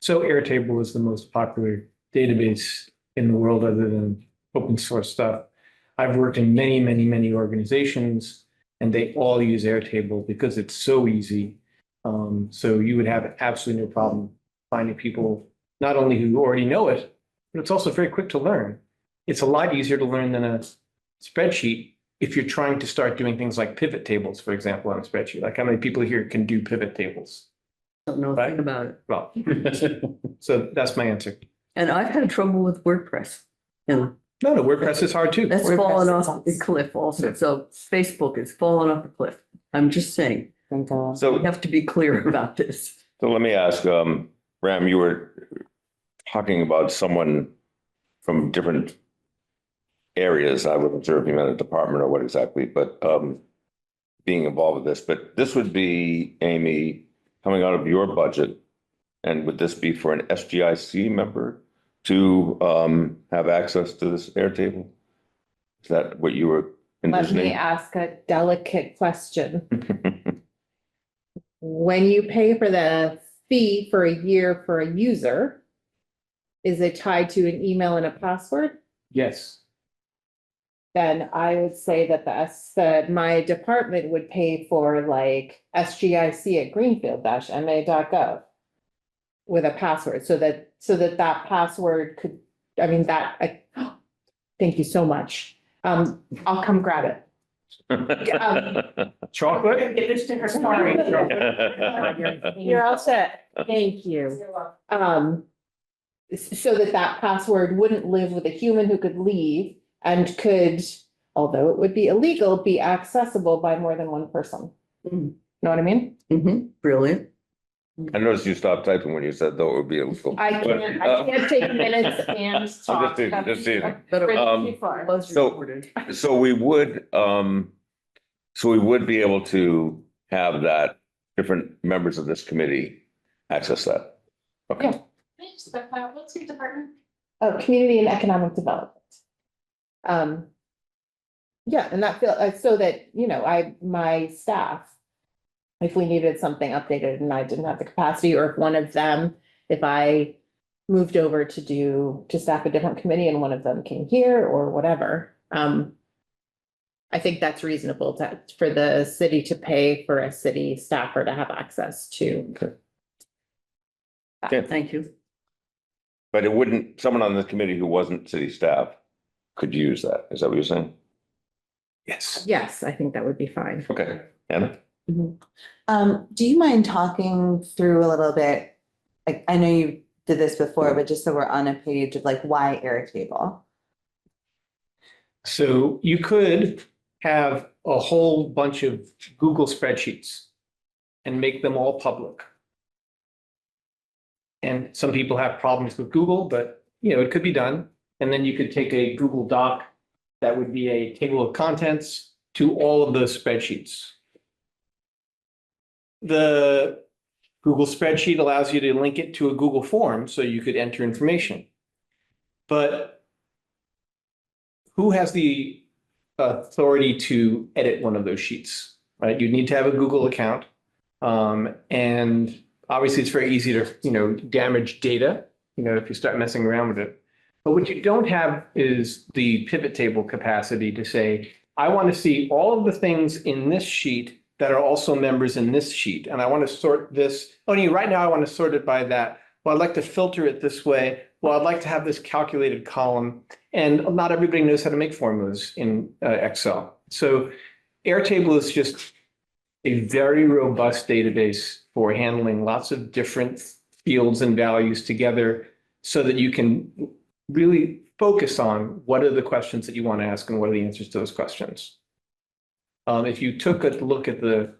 So Airtable is the most popular database in the world other than open source stuff. I've worked in many, many, many organizations, and they all use Airtable because it's so easy. So you would have absolutely no problem finding people not only who already know it, but it's also very quick to learn. It's a lot easier to learn than a spreadsheet if you're trying to start doing things like pivot tables, for example, on a spreadsheet. Like how many people here can do pivot tables? Don't know a thing about it. Well, so that's my answer. And I've had trouble with WordPress. And No, WordPress is hard too. that's WordPress fallen is off the cliff also. So Facebook is falling off a cliff. I'm just saying, we So, have to be clear about this. so let me ask, Ram, you were talking about someone from different areas. I wasn't sure if you meant a department or what exactly, but being involved with this, but this would be, Amy, coming out of your budget. And would this be for an SGIC member to have access to this Airtable? Is that what you were Let me envisioning? ask a delicate question. When you pay for the fee for a year for a user, is it tied to an email and a password? Yes. Then I would say that that my department would pay for like SGIC at greenfield-ma.gov with a password so that password could, I mean, thank you so much. I'll come grab it. Chocolate? Get this sticker. Sorry. You're all set. Thank you. So that password wouldn't live with a human who could leave and could, although it would be illegal, be accessible by more than one person. Know what I mean? Brilliant. I noticed you stopped typing when you said though it would be illegal. I can't take minutes and talk. Just teasing. Too far. Was So- recorded. So we would be able to have that, different members of this committee access that. Okay. Yeah. What's your department? Oh, community and economic development. Yeah, and that so that, my staff, if we needed something updated and I didn't have the capacity, or if one of them, if I moved over to staff a different committee and one of them came here or whatever, I think that's reasonable for the city to pay for a city staffer to have access to. Okay. Thank you. But it wouldn't, someone on the committee who wasn't city staff could use that. Is that what you're saying? Yes. Yes, I think that would be fine. Okay. Anna? Do you mind talking through a little bit? Like, I know you did this before, but just so we're on a page of like why Airtable? So you could have a whole bunch of Google spreadsheets and make them all public. And some people have problems with Google, but it could be done. And then you could take a Google Doc that would be a table of contents to all of those spreadsheets. The Google spreadsheet allows you to link it to a Google form so you could enter information. But who has the authority to edit one of those sheets, right? You need to have a Google account. And obviously it's very easy to, damage data, if you start messing around with it. But what you don't have is the pivot table capacity to say, I want to see all of the things in this sheet that are also members in this sheet. And I want to sort this, right now I want to sort it by that. Well, I'd like to filter it this way. Well, I'd like to have this calculated column. And not everybody knows how to make formulas in Excel. So Airtable is just a very robust database for handling lots of different fields and values together so that you can really focus on what are the questions that you want to ask and what are the answers to those questions. If you took a look at the,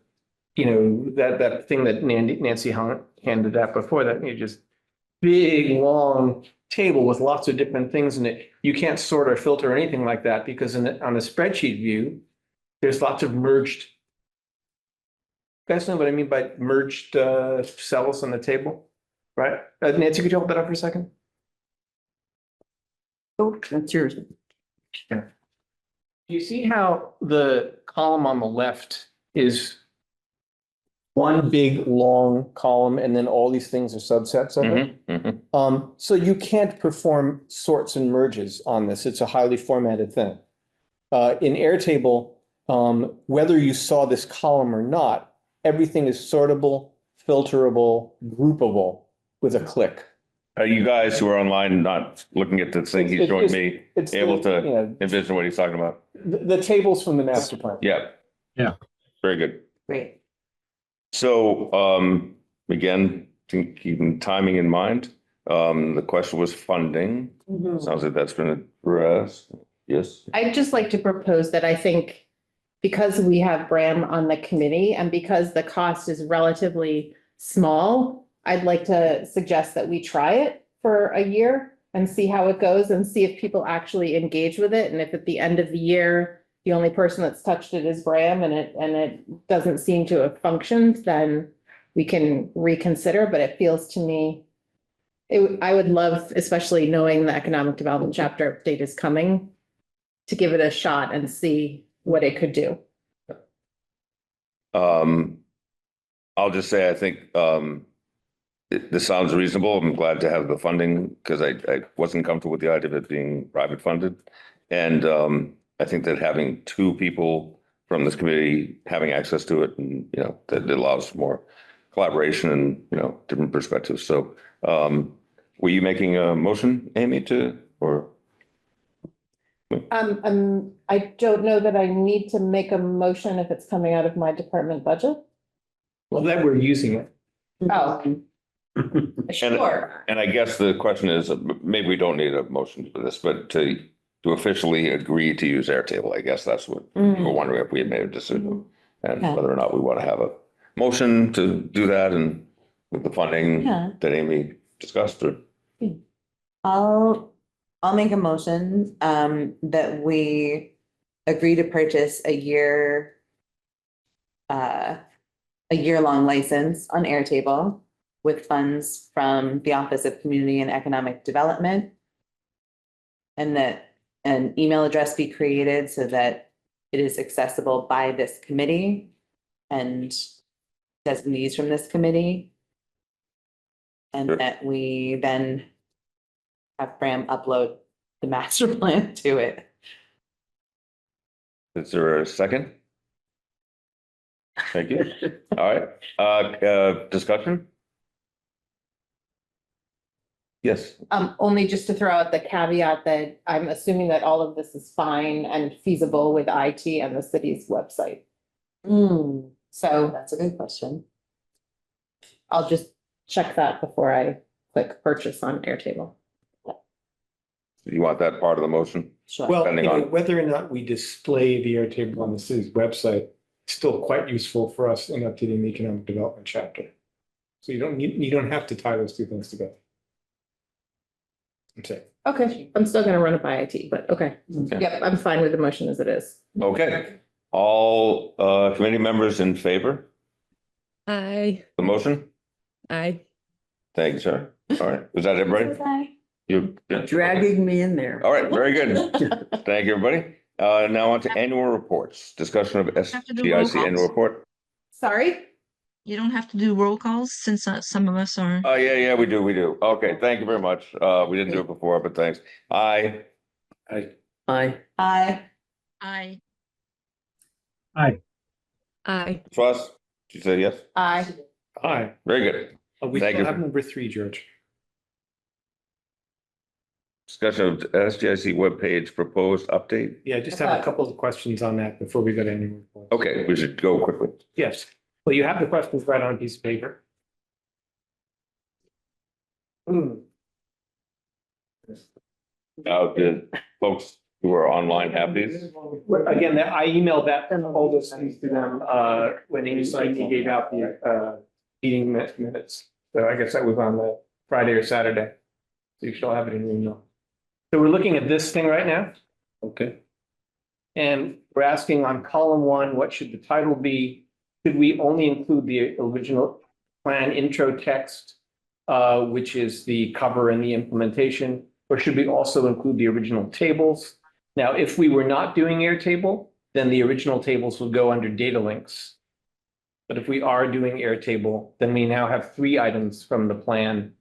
that thing that Nancy handed out before, that just big, long table with lots of different things in it, you can't sort or filter or anything like that because on a spreadsheet view, there's lots of merged. You guys know what I mean by merged cells on the table, right? Nancy, could you hold that up for a second? Oh, that's yours. You see how the column on the left is one big long column and then all these things are subsets of it? So you can't perform sorts and merges on this. It's a highly formatted thing. In Airtable, whether you saw this column or not, everything is sortable, filterable, groupable with a click. Are you guys who are online not looking at the thing he's showing me, able to envision what he's talking about? The tables from the master plan. Yeah. Yeah. Very good. Great. So, again, keeping timing in mind, the question was funding. Sounds like that's been addressed. Yes. I'd just like to propose that I think because we have Bram on the committee and because the cost is relatively small, I'd like to suggest that we try it for a year and see how it goes and see if people actually engage with it. And if at the end of the year, the only person that's touched it is Bram and it doesn't seem to have functioned, then we can reconsider. But it feels to me, I would love, especially knowing the economic development chapter update is coming, to give it a shot and see what it could do. I'll just say, I think, this sounds reasonable. I'm glad to have the funding because I wasn't comfortable with the idea of it being private funded. And I think that having two people from this committee having access to it and, that allows more collaboration and, different perspectives. So were you making a motion, Amy, or? I don't know that I need to make a motion if it's coming out of my department budget. Well, that we're using it. Oh. Sure. And I guess the question is, maybe we don't need a motion for this, but to officially agree to use Airtable, I guess that's what we're wondering if we had made a decision and whether or not we want to have a motion to do that and with the funding that Amy discussed. Or I'll make a motion that we agree to purchase a year-long license on Airtable with funds from the Office of Community and Economic Development. And that an email address be created so that it is accessible by this committee and designees from this committee. And that we then have Bram upload the master plan to it. is there a second? Thank you. All right. Discussion? Yes. Only just to throw out the caveat that I'm assuming that all of this is fine and feasible with IT and the city's website. So That's a good question. I'll just check that before I click purchase on Airtable. You want that part of the motion? Sure. Well, Depending on- whether or not we display the Airtable on the city's website, it's still quite useful for us in updating the economic development chapter. So you don't have to tie those two things together. I'm saying. Okay, I'm still gonna run it by IT, but okay. Okay. Yep, I'm fine with the motion as it is. Okay. All committee members in favor Aye. of the motion? Aye. Thank you, sir. All right. Is that everybody? You. Dragging me in there. All right, very good. Thank you, everybody. Now on to annual reports. Discussion of Have to do roll SGIC annual calls. report. Sorry? You don't have to do roll calls since some of us are. Oh, yeah, we do. Okay, thank you very much. We didn't do it before, but thanks. Aye. Aye. Hi. I, Aye. Trust. She said yes. Aye. Aye. Very good. We Thank still you. have number 3, George. Discussion of SGIC webpage proposed update. Yeah, I just have a couple of questions on that before we go to any reports. Okay, we should go quickly. Yes. Well, you have the questions right on a piece of paper. Now, the folks who are online have these. Again, I emailed all those things to them, when he gave out the, meeting minutes. So I guess that was on the Friday or Saturday. So you should all have it in your email. So we're looking at this thing right now. Okay. And we're asking on column 1, what should the title be? Should we only include the original plan intro text, which is the cover and the implementation? Or should we also include the original tables? Now, if we were not doing Airtable, then the original tables will go under data links. But if we are doing Airtable, then we now have 3 items from the plan.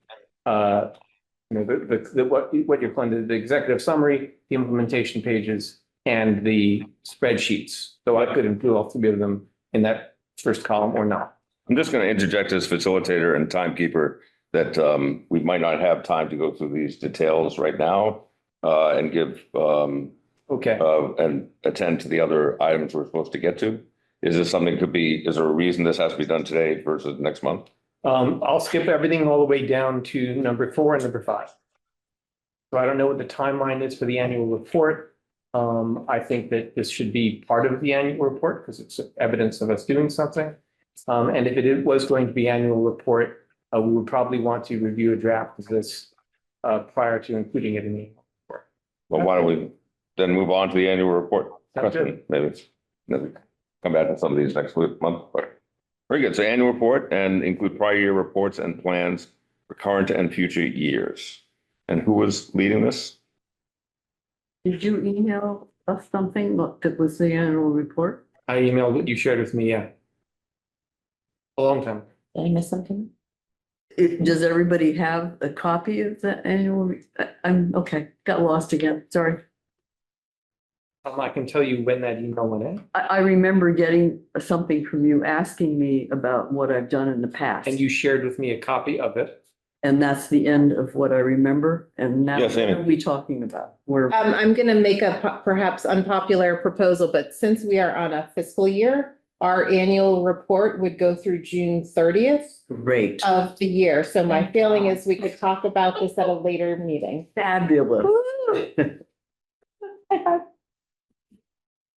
What you're planning, the executive summary, the implementation pages, and the spreadsheets. So I could include all 3 of them in that first column or not. I'm just going to interject as facilitator and timekeeper that we might not have time to go through these details right now and give Okay. and attend to the other items we're supposed to get to. Is there a reason this has to be done today versus next month? I'll skip everything all the way down to number 4 and number 5. So I don't know what the timeline is for the annual report. I think that this should be part of the annual report because it's evidence of us doing something. And if it was going to be annual report, we would probably want to review a draft of this prior to including it in the annual report. Well, why don't we then move on to the annual report Sounds question? Maybe it's, come back to some of these next month. But very good. So annual report and include prior year reports and plans for current and future years. And who was leading this? Did you email us something that was the annual report? I emailed what you shared with me, yeah. A long time. Did I miss something? Does everybody have a copy of the annual? I'm, okay, got lost again, sorry. I can tell you when that email went in. I remember getting something from you asking me about what I've done in the past. And you shared with me a copy of it. And that's the end of what I remember. And now Yes, what Amy. are we talking about? We're, I'm gonna make a perhaps unpopular proposal, but since we are on a fiscal year, our annual report would go through June 30th great, of the year. So my feeling is we could talk about this at a later meeting. fabulous.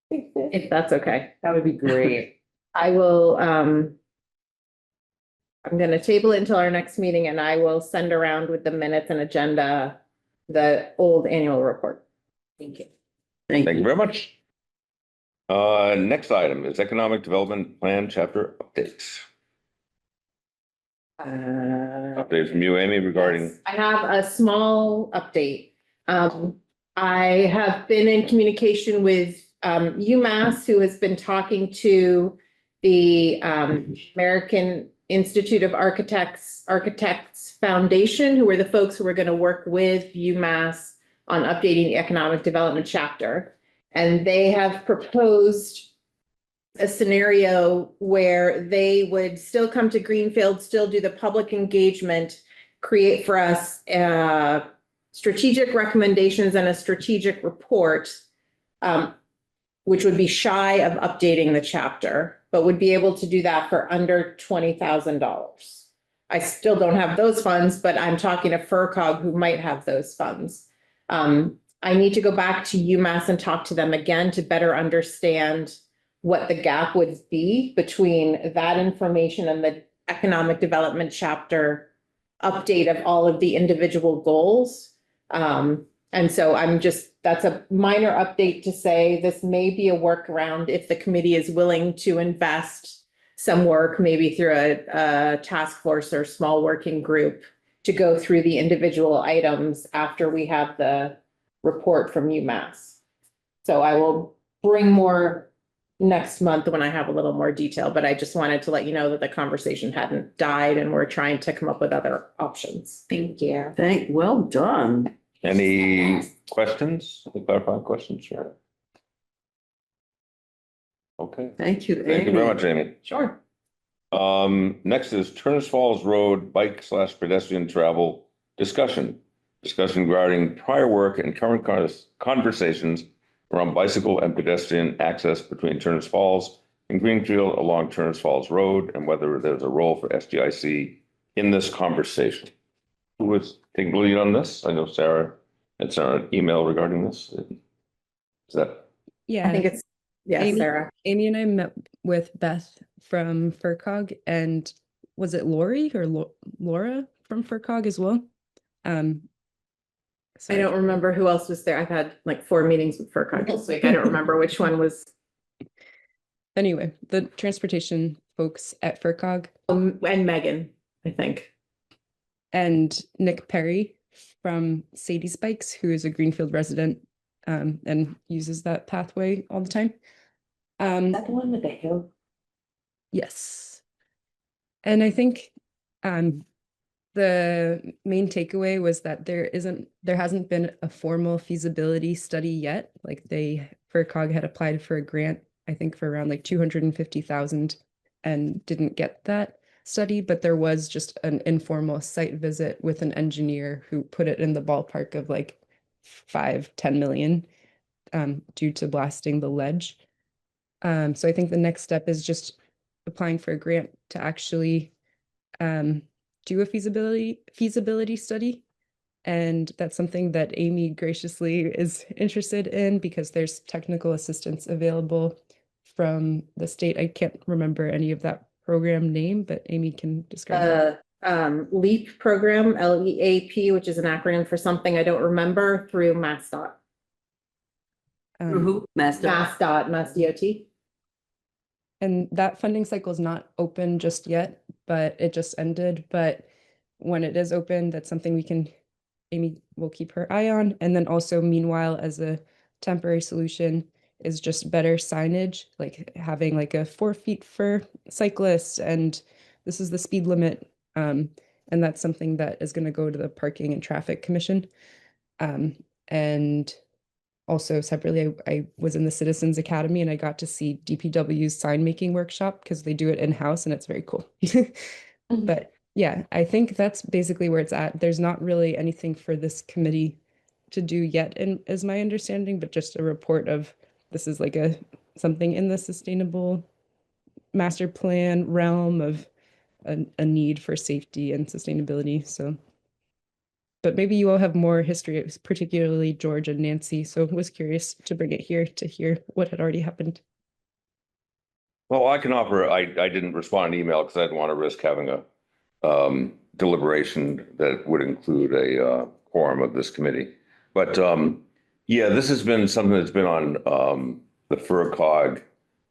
If that's okay. That would be great. I will, I'm gonna table it until our next meeting and I will send around with the minutes and agenda, the old annual report. Thank you. Thank Thank you you. very much. Next item is Economic Development Plan Chapter Updates. Update from you, Amy, regarding. Yes, I have a small update. I have been in communication with UMass, who has been talking to the American Institute of Architects Foundation, who are the folks who are going to work with UMass on updating the economic development chapter. And they have proposed a scenario where they would still come to Greenfield, still do the public engagement, create for us strategic recommendations and a strategic report, which would be shy of updating the chapter, but would be able to do that for under $20,000. I still don't have those funds, but I'm talking to FERCog who might have those funds. I need to go back to UMass and talk to them again to better understand what the gap would be between that information and the economic development chapter update of all of the individual goals. And so that's a minor update to say this may be a workaround if the committee is willing to invest some work, maybe through a task force or small working group to go through the individual items after we have the report from UMass. So I will bring more next month when I have a little more detail, but I just wanted to let you know that the conversation hadn't died and we're trying to come up with other options. Thank you. Well done. Any questions, clarifying questions? Sure. Okay, Thank you, thank you very Amy. much, Amy. Sure. Next is Turner's Falls Road bike/pedestrian travel discussion. Discussion regarding prior work and current conversations around bicycle and pedestrian access between Turner's Falls and Greenfield along Turner's Falls Road, and whether there's a role for SGIC in this conversation. Who was taking the lead on this? I know Sarah had sent an email regarding this. Is that? Yeah. I think it's, yes, Amy- Sarah. Amy and I met with Beth from FERCog, and was it Lori or Laura from FERCog as well? So I don't remember who else was there. I've had like 4 meetings with FERCog this week. I don't remember which one was. Anyway, the transportation folks at FERCog And Megan, I think. and Nick Perry from Sadie's Bikes, who is a Greenfield resident and uses that pathway all the time. The one with the hill? Yes. And I think the main takeaway was that there hasn't been a formal feasibility study yet. Like FERCog had applied for a grant, I think for around like 250,000 and didn't get that study, but there was just an informal site visit with an engineer who put it in the ballpark of like 5-10 million due to blasting the ledge. So I think the next step is just applying for a grant to actually do a feasibility study. And that's something that Amy graciously is interested in because there's technical assistance available from the state. I can't remember any of that program name, but Amy can describe it. LEAP program, LEAP, which is an acronym for something I don't remember, through MassDOT. Who? Master. MassDOT, Mass DOT. And that funding cycle is not open just yet, but it just ended. But when it is open, that's something Amy will keep her eye on. And then also, meanwhile, as a temporary solution, is just better signage, like having like a 4 feet for cyclists, and this is the speed limit. And that's something that is going to go to the Parking and Traffic Commission. And also separately, I was in the Citizens Academy and I got to see DPW's sign making workshop because they do it in-house and it's very cool. But yeah, I think that's basically where it's at. There's not really anything for this committee to do yet, is my understanding, but just a report of this is like something in the sustainable master plan realm of a need for safety and sustainability. So, but maybe you all have more history, particularly George and Nancy. So I was curious to bring it here to hear what had already happened. Well, I can offer, I didn't respond to email because I didn't want to risk having a deliberation that would include a quorum of this committee. But yeah, this has been something that's been on the FERCog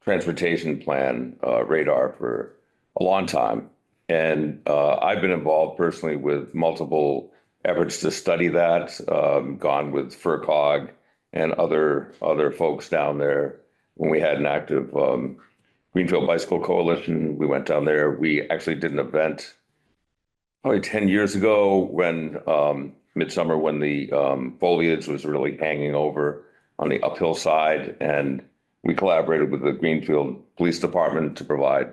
transportation plan radar for a long time. And I've been involved personally with multiple efforts to study that, gone with FERCog and other folks down there. When we had an active Greenfield Bicycle Coalition, we went down there. We actually did an event probably 10 years ago when midsummer, when the foliage was really hanging over on the uphill side. And we collaborated with the Greenfield Police Department to provide,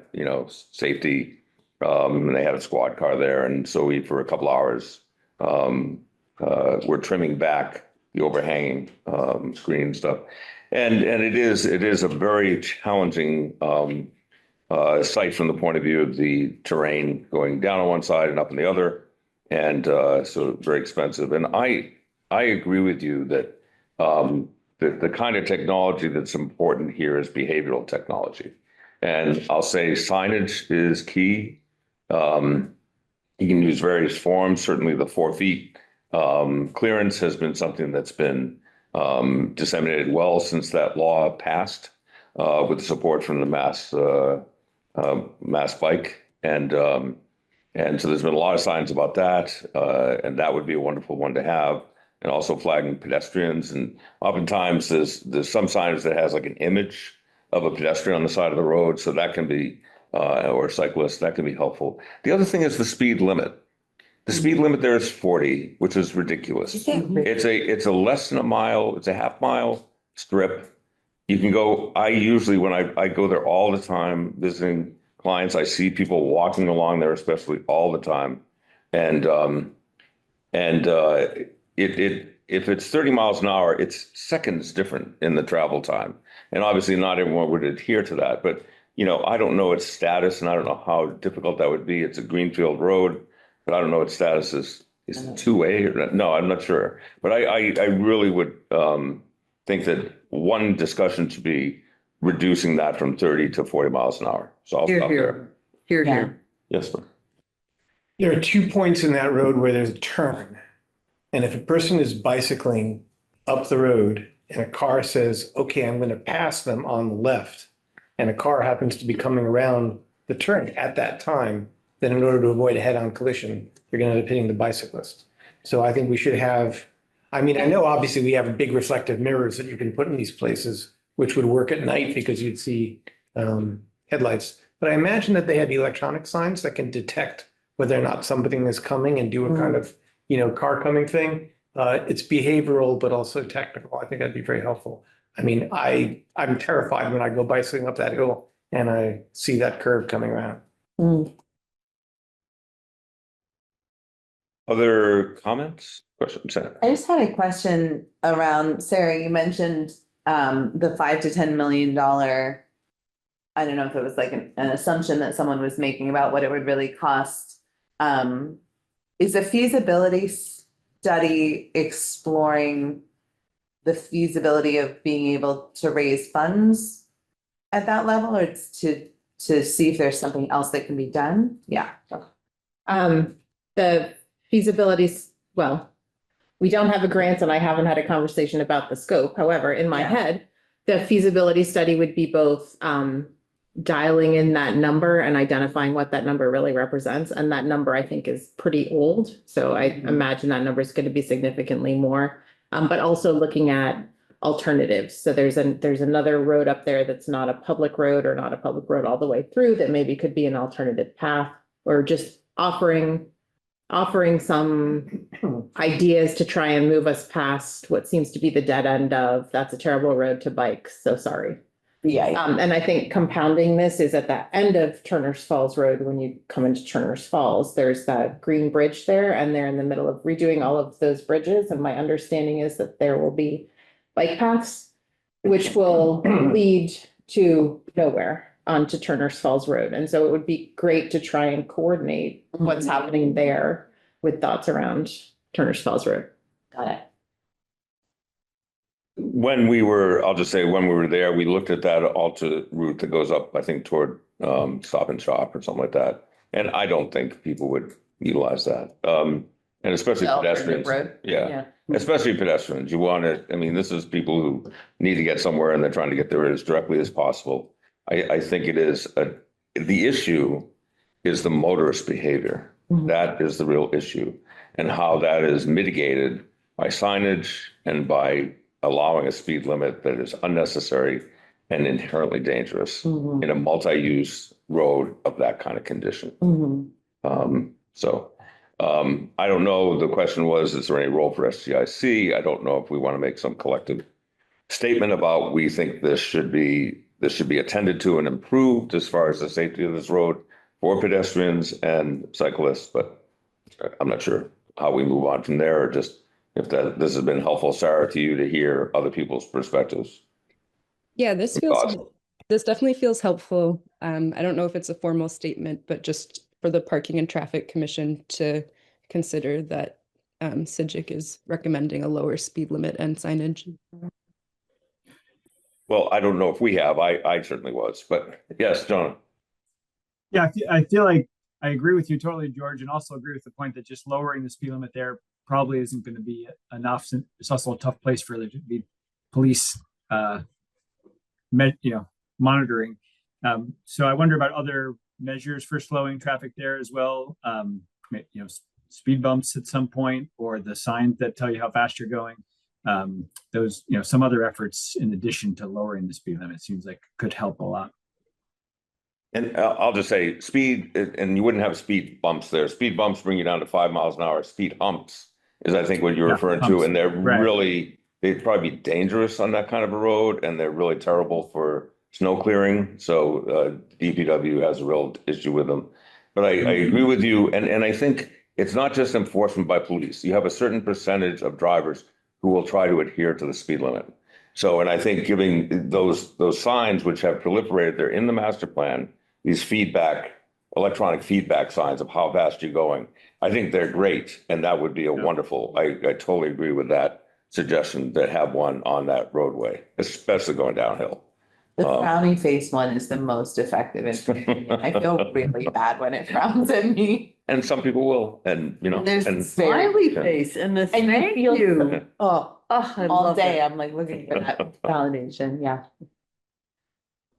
safety. And they had a squad car there. And so we, for a couple hours, we're trimming back the overhanging screen stuff. And it is a very challenging site from the point of view of the terrain going down on one side and up on the other. And so very expensive. And I agree with you that the kind of technology that's important here is behavioral technology. And I'll say signage is key. You can use various forms. Certainly the 4 feet clearance has been something that's been disseminated well since that law passed with the support from the Mass Bike. And And so there's been a lot of signs about that, and that would be a wonderful one to have. And also flagging pedestrians. And oftentimes there's some signage that has like an image of a pedestrian on the side of the road, so that can be, or a cyclist, that can be helpful. The other thing is the speed limit. The speed limit there is 40, which is ridiculous. It's a less than a mile, it's a half mile strip. You can go, I usually, when I go there all the time visiting clients, I see people walking along there, especially all the time. And if it's 30 miles an hour, it's seconds different in the travel time. And obviously not everyone would adhere to that, but I don't know its status and I don't know how difficult that would be. It's a Greenfield road, but I don't know its status is it two-way or not? No, I'm not sure. But I really would think that one discussion should be reducing that from 30 to 40 miles an hour. So I'll stop there. Here. Yes, sir. There are 2 points in that road where there's a turn. And if a person is bicycling up the road and a car says, okay, I'm going to pass them on the left, and a car happens to be coming around the turn at that time, then in order to avoid a head-on collision, you're going to end up hitting the bicyclist. So I think we should have, I know obviously we have big reflective mirrors that you can put in these places, which would work at night because you'd see headlights. But I imagine that they have electronic signs that can detect whether or not something is coming and do a kind of, car coming thing. It's behavioral, but also technical. I think that'd be very helpful. I'm terrified when I go bicycling up that hill and I see that curve coming around. Other comments, questions? I just had a question around, Sarah, you mentioned the $5 to $10 million. I don't know if it was like an assumption that someone was making about what it would really cost. Is a feasibility study exploring the feasibility of being able to raise funds at that level, or it's to see if there's something else that can be done? Yeah. The feasibilities, well, we don't have a grant and I haven't had a conversation about the scope. However, in my Yeah. head, the feasibility study would be both dialing in that number and identifying what that number really represents. And that number I think is pretty old. So I imagine that number is going to be significantly more, but also looking at alternatives. So there's another road up there that's not a public road or not a public road all the way through that maybe could be an alternative path, or just offering some ideas to try and move us past what seems to be the dead end of that's a terrible road to bike. So sorry. Yeah. And I think compounding this is at the end of Turner's Falls Road. When you come into Turner's Falls, there's that green bridge there, and they're in the middle of redoing all of those bridges. And my understanding is that there will be bike paths, which will lead to nowhere onto Turner's Falls Road. And so it would be great to try and coordinate what's happening there with thoughts around Turner's Falls Road. Got it. I'll just say when we were there, we looked at that alternate route that goes up, I think, toward Stop and Shop or something like that. And I don't think people would utilize that. And especially The alternate pedestrians. road? Yeah, especially pedestrians. You want it, this is people who need to get somewhere and they're trying to get there as directly as possible. I think it is the issue is the motorist behavior. That is the real issue, and how that is mitigated by signage and by allowing a speed limit that is unnecessary and inherently dangerous in a multi-use road of that kind of condition. I don't know. The question was, is there any role for SGIC? I don't know if we want to make some collective statement about we think this should be attended to and improved as far as the safety of this road for pedestrians and cyclists, but I'm not sure how we move on from there, or just if this has been helpful, Sarah, to you to hear other people's perspectives. Yeah, this definitely feels helpful. I don't know if it's a formal statement, but just for the Parking and Traffic Commission to consider that CIGIC is recommending a lower speed limit and signage. Well, I don't know if we have. I certainly was, but yes, John. Yeah, I feel like I agree with you totally, George, and also agree with the point that just lowering the speed limit there probably isn't going to be enough. It's also a tough place for there to be police, monitoring. So I wonder about other measures for slowing traffic there as well. Speed bumps at some point, or the signs that tell you how fast you're going. Those, some other efforts in addition to lowering the speed limit seems like could help a lot. And I'll just say speed, and you wouldn't have speed bumps there. Speed bumps bring you down to 5 miles an hour. Speed humps is, I think, what you're Yeah, referring to. humps. And they're Right. they'd probably be dangerous on that kind of a road, and they're really terrible for snow clearing. So DPW has a real issue with them. But I agree with you. And I think it's not just enforcement by police. You have a certain percentage of drivers who will try to adhere to the speed limit. So, and I think giving those signs, which have proliferated, they're in the master plan, these electronic feedback signs of how fast you're going. I think they're great. And that would be a wonderful, I totally agree with that suggestion, to have one on that roadway, especially going downhill. The frowny face one is the most effective. I feel really bad when it frowns at me. And some people will, and There's and Smiley face and the And thank you feel, you. oh, I all love day, that. I'm like looking for that validation, yeah.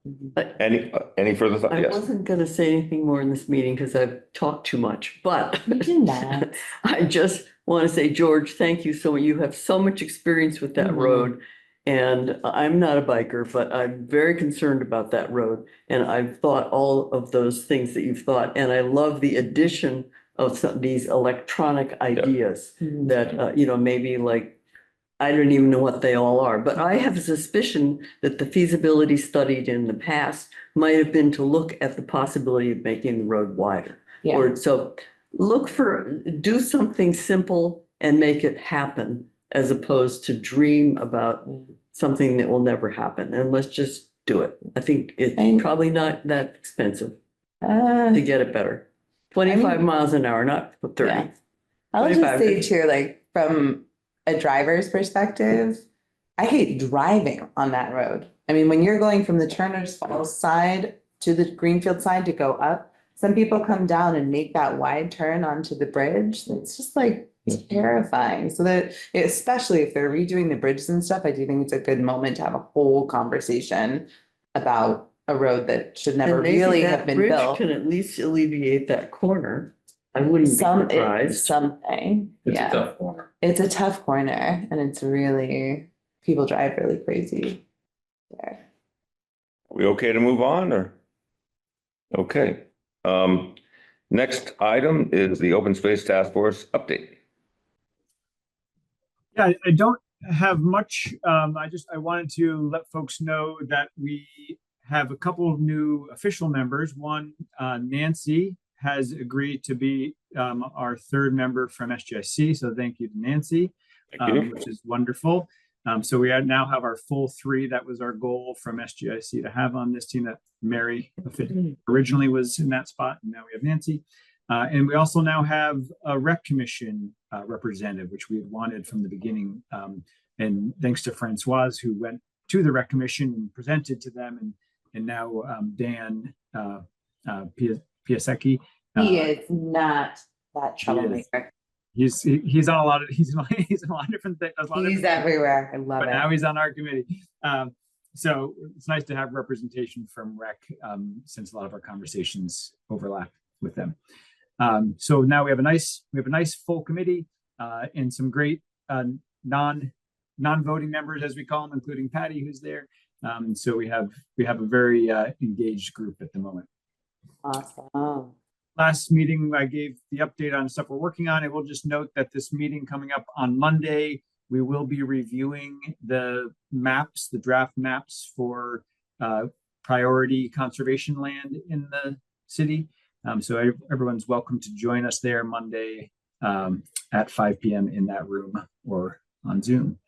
But any further thoughts? I Yes. wasn't gonna say anything more in this meeting because I've talked too much, but You can not. I just want to say, George, thank you so much. You have so much experience with that Mhm. road. And I'm not a biker, but I'm very concerned about that road. And I've thought all of those things that you've thought, and I love the addition of some of these electronic ideas that, maybe like, I don't even know what they all are, but I have a suspicion that the feasibility studied in the past might have been to look at the possibility of making the road wider. Yeah. Or so do something simple and make it happen, as opposed to dream about something that will never happen. And let's just do it. I think it's probably not that expensive to get it better. 25 miles an hour, not 30. Yeah. I'll just 25. say too, like from a driver's perspective, I hate driving on that road. I mean, when you're going from the Turner's Falls side to the Greenfield side to go up, some people come down and make that wide turn onto the bridge. It's just like terrifying. So that, especially if they're redoing the bridges and stuff, I do think it's a good moment to have a whole conversation about a road that should never And maybe really that have been bridge built. can at least alleviate that corner. I wouldn't be surprised. Something, It's a yeah. tough corner. It's a tough corner and it's really, people drive really crazy there. Are we okay to move on, or? Okay. Next item is the Open Space Task Force update. Yeah, I don't have much. I wanted to let folks know that we have a couple of new official members. One, Nancy has agreed to be our third member from SGIC. So thank you to Nancy, which is wonderful. So we now have our full three. That was our goal from SGIC to have on this team. That Mary originally was in that spot, and now we have Nancy. And we also now have a rec commission representative, which we had wanted from the beginning. And thanks to Francoise, who went to the rec commission and presented to them, and now Dan Piasecki. He is not that troublemaker. He's on a lot of he's in a lot of different things. He's everywhere. I love but it. now he's on our committee. So it's nice to have representation from rec, since a lot of our conversations overlap with them. So now we have a nice full committee and some great non-voting members, as we call them, including Patty, who's there. So we have a very engaged group at the moment. Awesome. Last meeting, I gave the update on stuff we're working on. I will just note that this meeting coming up on Monday, we will be reviewing the maps, the draft maps for priority conservation land in the city. So everyone's welcome to join us there Monday at 5 p.m. in that room or on Zoom.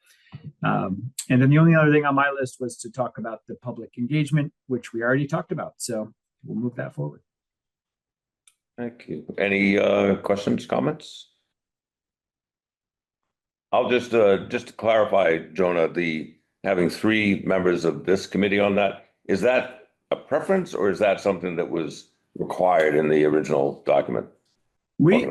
And then the only other thing on my list was to talk about the public engagement, which we already talked about. So we'll move that forward. Thank you. Any questions, comments? I'll just to clarify, Jonah, the having three members of this committee on that, is that a preference or is that something that was required in the original document? Originally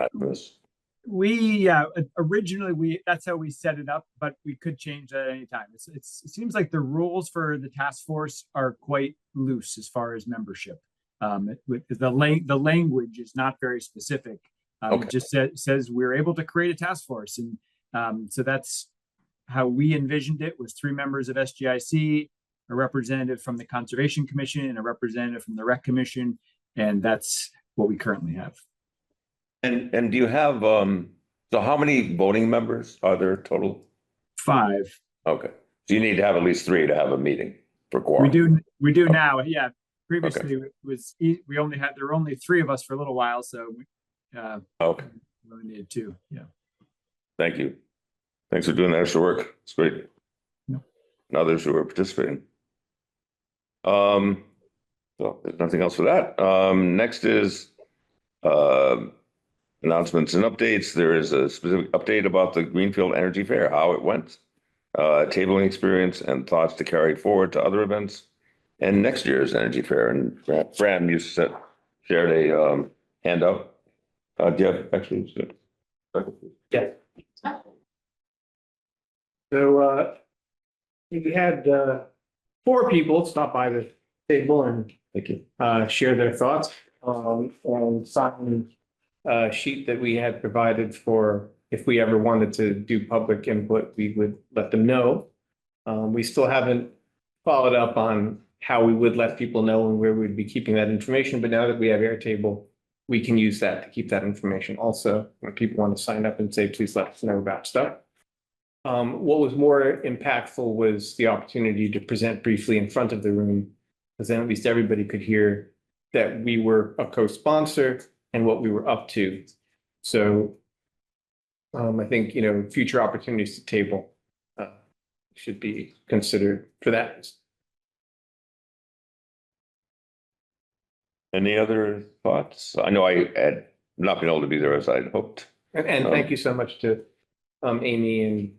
that's how we set it up, but we could change that at any time. It seems like the rules for the task force are quite loose as far as membership. The language is not very specific. Okay. It just says we're able to create a task force. And so that's how we envisioned it, was 3 members of SGIC, a representative from the Conservation Commission, and a representative from the Rec Commission. And that's what we currently have. And do you have, so how many voting members are there total? 5. Okay, so you need to have at least 3 to have a meeting for quorum. We do now. Yeah. Previously it was, there were only 3 of us for a little while. So Okay, we only needed 2. Yeah. thank you. Thanks for doing the extra work. It's great. Yeah. And others who are participating. So there's nothing else for that. Next is announcements and updates. There is a specific update about the Greenfield Energy Fair, how it went, tabling experience and thoughts to carry forward to other events, and next year's Energy Fair. And Fran, you shared a handout. Do you have actually? Yeah. So, we had, 4 people stop by the table and Thank you. share their thoughts, and sign a sheet that we had provided for if we ever wanted to do public input, we would let them know. We still haven't followed up on how we would let people know and where we'd be keeping that information, but now that we have Airtable, we can use that to keep that information also when people want to sign up and say, please let us know about stuff. What was more impactful was the opportunity to present briefly in front of the room, because then at least everybody could hear that we were a co-sponsor and what we were up to. So I think, future opportunities to table should be considered for that. Any other thoughts? I know I had not been able to be there as I'd hoped. And thank you so much to Amy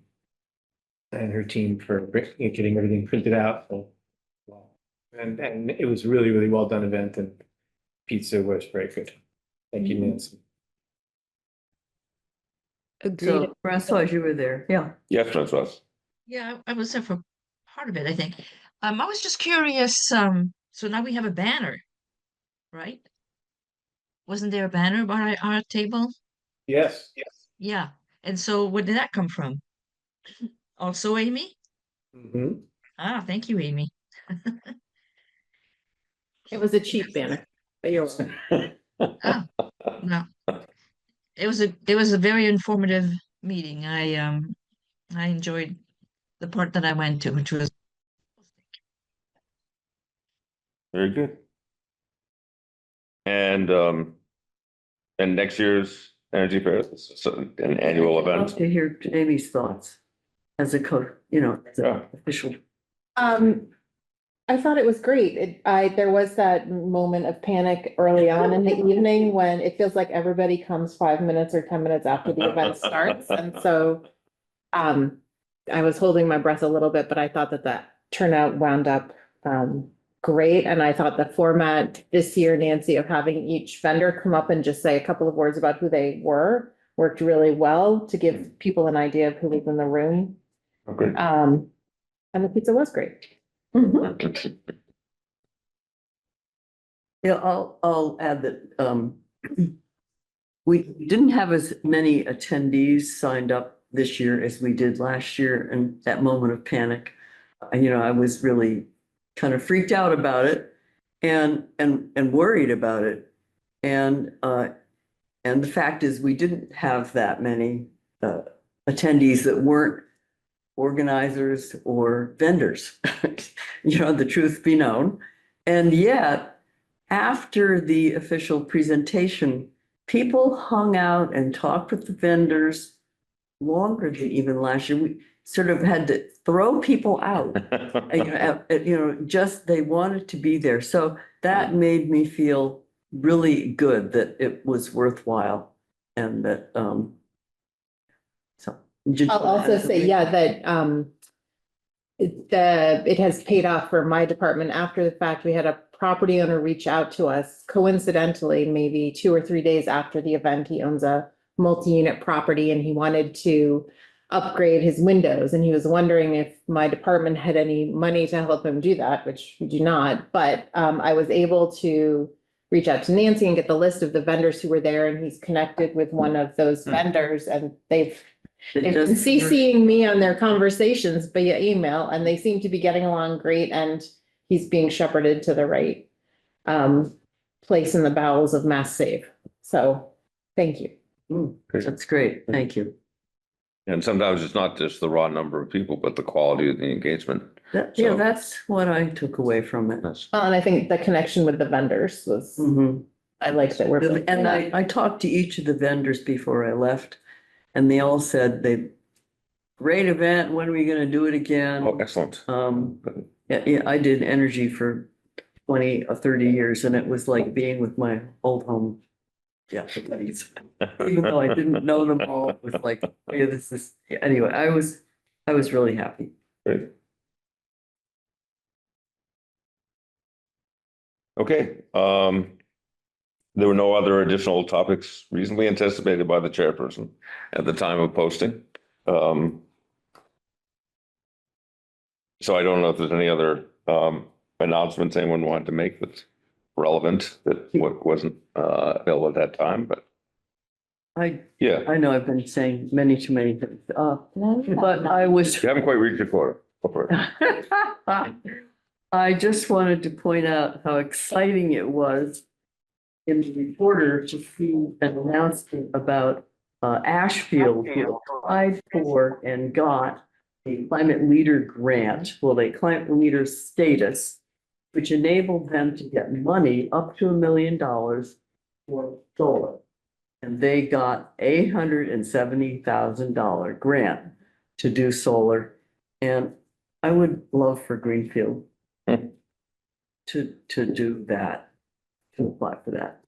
and her team for getting everything printed out. And it was really, really well done event, and pizza was very good. Thank you, Nancy. Agreed. So Francois, you were there. Yeah. Yes, Francois. Yeah, I was there for part of it, I think. I was just curious, so now we have a banner, right? Wasn't there a banner about our table? Yes. Yeah, and so where did that come from? Also Amy? Mhm. Ah, thank you, Amy. It was a cheap banner, but you're welcome. Oh, no. It was a very informative meeting. I enjoyed the part that I went to, which was Very good. And next year's Energy Fair, so an annual I'd love event. to hear Amy's thoughts as a as Yeah. an official. I thought it was great. There was that moment of panic early on in the evening when it feels like everybody comes 5 minutes or 10 minutes after the event starts. And so, I was holding my breath a little bit, but I thought that turnout wound up, great. And I thought the format this year, Nancy, of having each vendor come up and just say a couple of words about who they were, worked really well to give people an idea of who was in the room. Okay. And the pizza was great. Yeah, I'll add that, we didn't have as many attendees signed up this year as we did last year, and that moment of panic. I was really kind of freaked out about it and worried about it. And the fact is we didn't have that many attendees that weren't organizers or vendors, the truth be known. And yet, after the official presentation, people hung out and talked with the vendors longer than even last year. We sort of had to throw people out, just they wanted to be there. So that made me feel really good that it was worthwhile and that, so. I'll also say, yeah, that it has paid off for my department. After the fact, we had a property owner reach out to us coincidentally, maybe 2 or 3 days after the event. He owns a multi-unit property and he wanted to upgrade his windows. And he was wondering if my department had any money to help him do that, which we do not. But I was able to reach out to Nancy and get the list of the vendors who were there, and he's connected with one of those vendors, and they've been CCing me on their conversations via email, and they seem to be getting along great, and he's being shepherded to the right place in the bowels of Mass Save. So, thank you. That's great. Thank you. And sometimes it's not just the raw number of people, but the quality of the engagement. Yeah, So- that's what I took away from it. That's- Well, and I think the connection with the vendors was, Mhm. I like that we're. And I talked to each of the vendors before I left, and they all said great event, when are we gonna do it again? Oh, excellent. Yeah, I did energy for 20 or 30 years, and it was like being with my old home. Yeah, buddies. Even though I didn't know them all, it was like, yeah, this is, anyway, I was really happy. Great. Okay, there were no other additional topics reasonably anticipated by the chairperson at the time of posting. So I don't know if there's any other announcements anyone wanted to make that's relevant that wasn't available at that time, but yeah, I know I've been saying many too many things, but I was. you haven't quite reached your quota. Go for it. I just wanted to point out how exciting it was in the reporter to see an announcement about Ashfield, who applied for and got a climate leader grant, climate leader status, which enabled them to get money up to $1 million for solar. And they got $870,000 grant to do solar. And I would love for Greenfield to do that, to apply for that.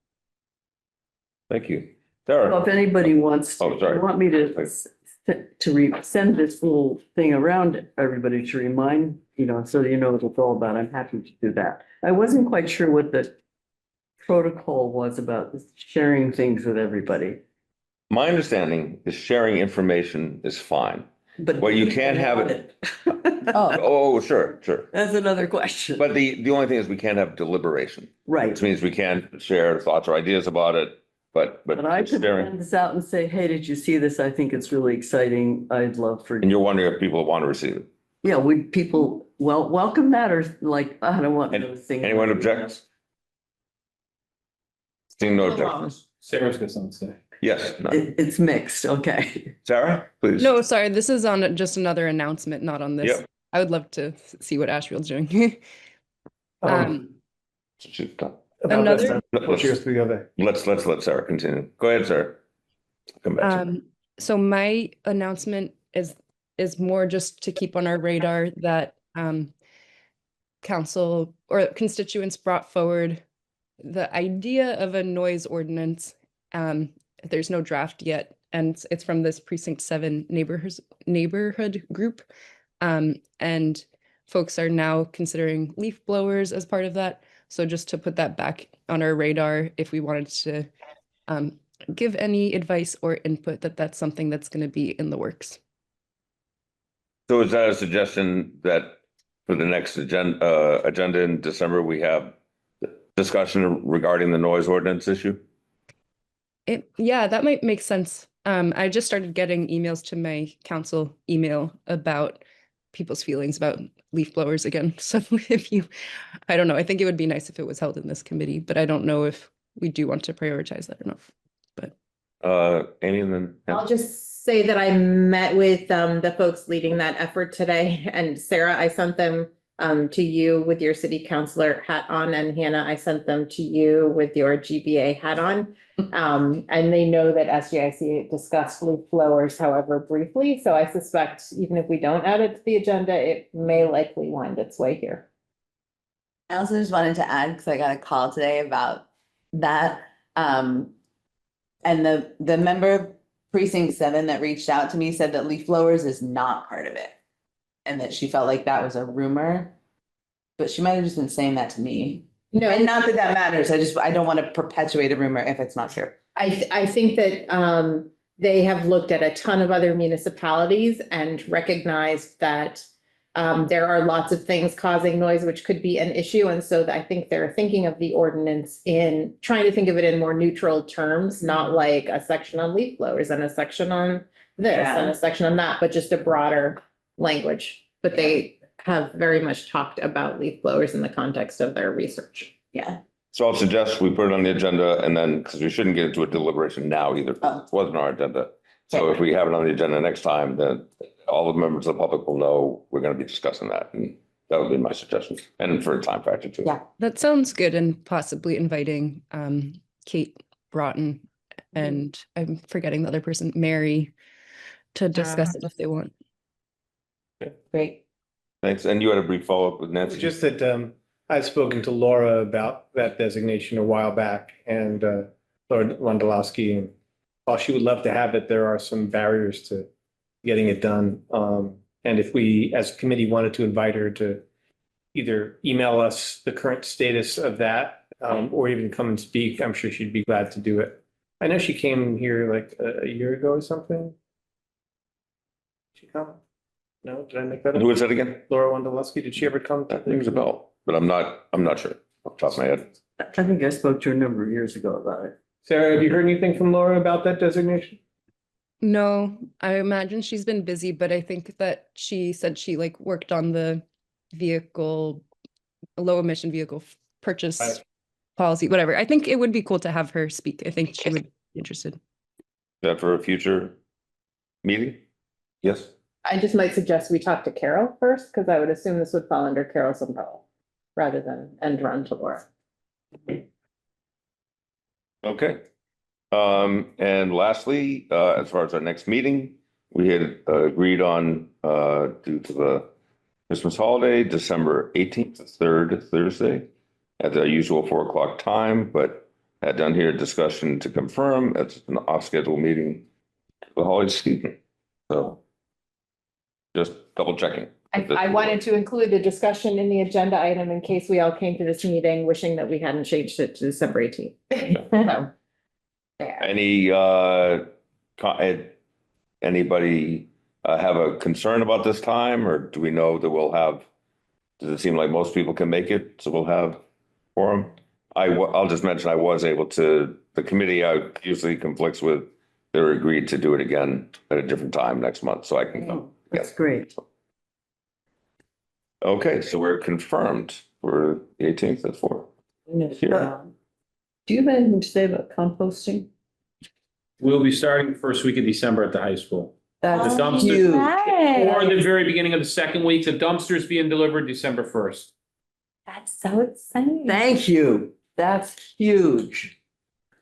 Thank you. So Sarah, if anybody wants to, Oh, sorry. want me to send this little thing around everybody to remind, so that you know what it's all about, I'm happy to do that. I wasn't quite sure what the protocol was about sharing things with everybody. my understanding is sharing information is fine. But Well, you can't have it. Oh, sure. That's another question. But the only thing is we can't have deliberation, Right. which means we can't share thoughts or ideas about it, but But I could sharing. send this out and say, hey, did you see this? I think it's really exciting. I'd love for, And you're wondering if people want to receive it. yeah, would people, welcome that, or like, I don't want And those things. anyone objects? Seeing no objections. Sarah's got something to say. Yes, no. It's mixed, okay. Sarah, please. No, sorry, this is on just another announcement, not on this. Yep. I would love to see what Ashfield's doing. She's done. Another- Cheers to the other. Let's let Sarah continue. Go ahead, Sarah. Come back. to you. So my announcement is more just to keep on our radar that council or constituents brought forward the idea of a noise ordinance. There's no draft yet, and it's from this Precinct 7 neighborhood group. And folks are now considering leaf blowers as part of that. So just to put that back on our radar, if we wanted to give any advice or input, that's something that's going to be in the works. So is that a suggestion that for the next agenda in December, we have discussion regarding the noise ordinance issue? Yeah, that might make sense. I just started getting emails to my council email about people's feelings about leaf blowers again. So I don't know, I think it would be nice if it was held in this committee, but I don't know if we do want to prioritize that or not. But Amy, and then. I'll just say that I met with the folks leading that effort today, and Sarah, I sent them to you with your city councilor hat on, and Hannah, I sent them to you with your GBA hat on. And they know that SGIC discussed leaf blowers, however briefly, so I suspect even if we don't add it to the agenda, it may likely wind its way here. I also just wanted to add, because I got a call today about that. And the member of Precinct 7 that reached out to me said that leaf blowers is not part of it. And that she felt like that was a rumor, but she might have just been saying that to me. No, And not that that matters. I don't want to perpetuate a rumor if it's not true. I think that they have looked at a ton of other municipalities and recognized that There are lots of things causing noise, which could be an issue. And so I think they're thinking of the ordinance in trying to think of it in more neutral terms, not like a section on leaf blowers and a section on this and a section on that, but just a broader language. But they have very much talked about leaf blowers in the context of their research. Yeah. So I'll suggest we put it on the agenda and then, because we shouldn't get into a deliberation now either. Oh. It wasn't our agenda. So if we have it on the agenda next time, then all the members of the public will know we're going to be discussing that. And that would be my suggestion. And for a time factor too. Yeah. That sounds good, and possibly inviting Kate Broughton and I'm forgetting the other person, Mary, to discuss it if they want. Great. Thanks. And you had a brief follow-up with Nancy? Just that I've spoken to Laura about that designation a while back, and Laura Wondolowski, and while she would love to have it, there are some barriers to getting it done. And if we, as a committee, wanted to invite her to either email us the current status of that, or even come and speak, I'm sure she'd be glad to do it. I know she came here like a year ago or something. She come? No, did I make that up? Who was that again? Laura Wondolowski, did she ever come? That rings a bell, but I'm not sure off the top of my head. I think I spoke to her a number of years ago about it. Sarah, have you heard anything from Laura about that designation? No, I imagine she's been busy, but I think that she said she like worked on the low emission vehicle purchase Right. policy, whatever. I think it would be cool to have her speak. I think she would be interested. Is that for a future meeting? Yes? I just might suggest we talk to Carol first, because I would assume this would fall under Carol's umbrella rather than end run to Laura. Okay. And lastly, as far as our next meeting, we had agreed on, due to the Christmas holiday, December 18th, the third Thursday, at the usual 4 o'clock time, but had done here a discussion to confirm it's an off-schedule meeting for the holiday season. So just double checking. I wanted to include a discussion in the agenda item in case we all came to this meeting wishing that we hadn't changed it to December 18th. So, there. Anybody have a concern about this time, or do we know that does it seem like most people can make it? So we'll have quorum. I'll just mention I was able to, the committee I usually conflicts with, they're agreed to do it again at a different time next month, so I can come. That's great. Okay, so we're confirmed for the 18th at 4. Here. Do you have anything to say about composting? We'll be starting the first week of December at the high school. That's The dumpster- huge. Or the very beginning of the second week, the dumpster's being delivered December 1st. That's so exciting. Thank you. That's huge.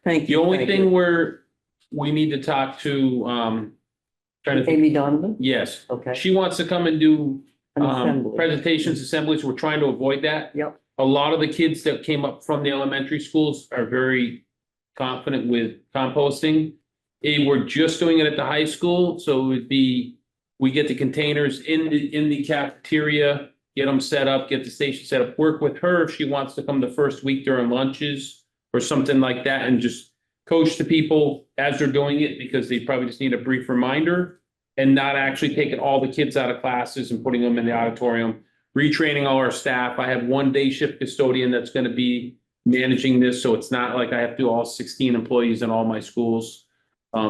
Thank The you. only thank thing you. where we need to talk to, trying to think, Amy Donovan? yes, Okay. she wants to come and do An assembly. presentations, assemblies. We're trying to avoid that. Yep. A lot of the kids that came up from the elementary schools are very confident with composting. We're just doing it at the high school, so it would be, we get the containers in the cafeteria, get them set up, get the station set up, work with her if she wants to come the first week during lunches or something like that, and just coach the people as they're doing it, because they probably just need a brief reminder, and not actually taking all the kids out of classes and putting them in the auditorium, retraining all our staff. I have one day shift custodian that's going to be managing this, so it's not like I have to do all 16 employees in all my schools,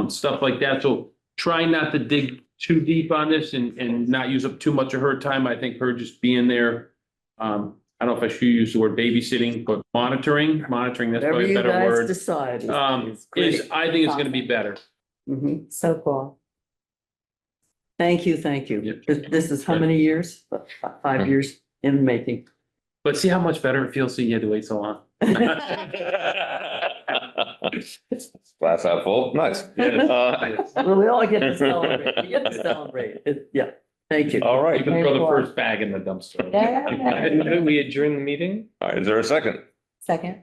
stuff like that. So try not to dig too deep on this and not use up too much of her time. I think her just being there, I don't know if I should use the word babysitting, but monitoring, that's Whatever probably a you better guys word. decide. Is, I think it's going to be better. Mhm. So cool. Thank you, thank you. Yep. This is how many years? 5 years in the making. But see how much better it feels so you had to wait so long. Glass half full, nice. Well, we all get to celebrate. We get to celebrate. Yeah, thank you. All You right, can throw the first bag in the dumpster. Did we adjourn the meeting? all right, is there a second? Second.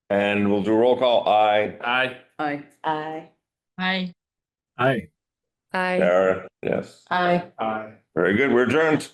And we'll do a roll call. Aye. Aye. Aye. Aye. Hi. Hi. I Sarah, yes. Aye. Aye. Very good, we're adjourned.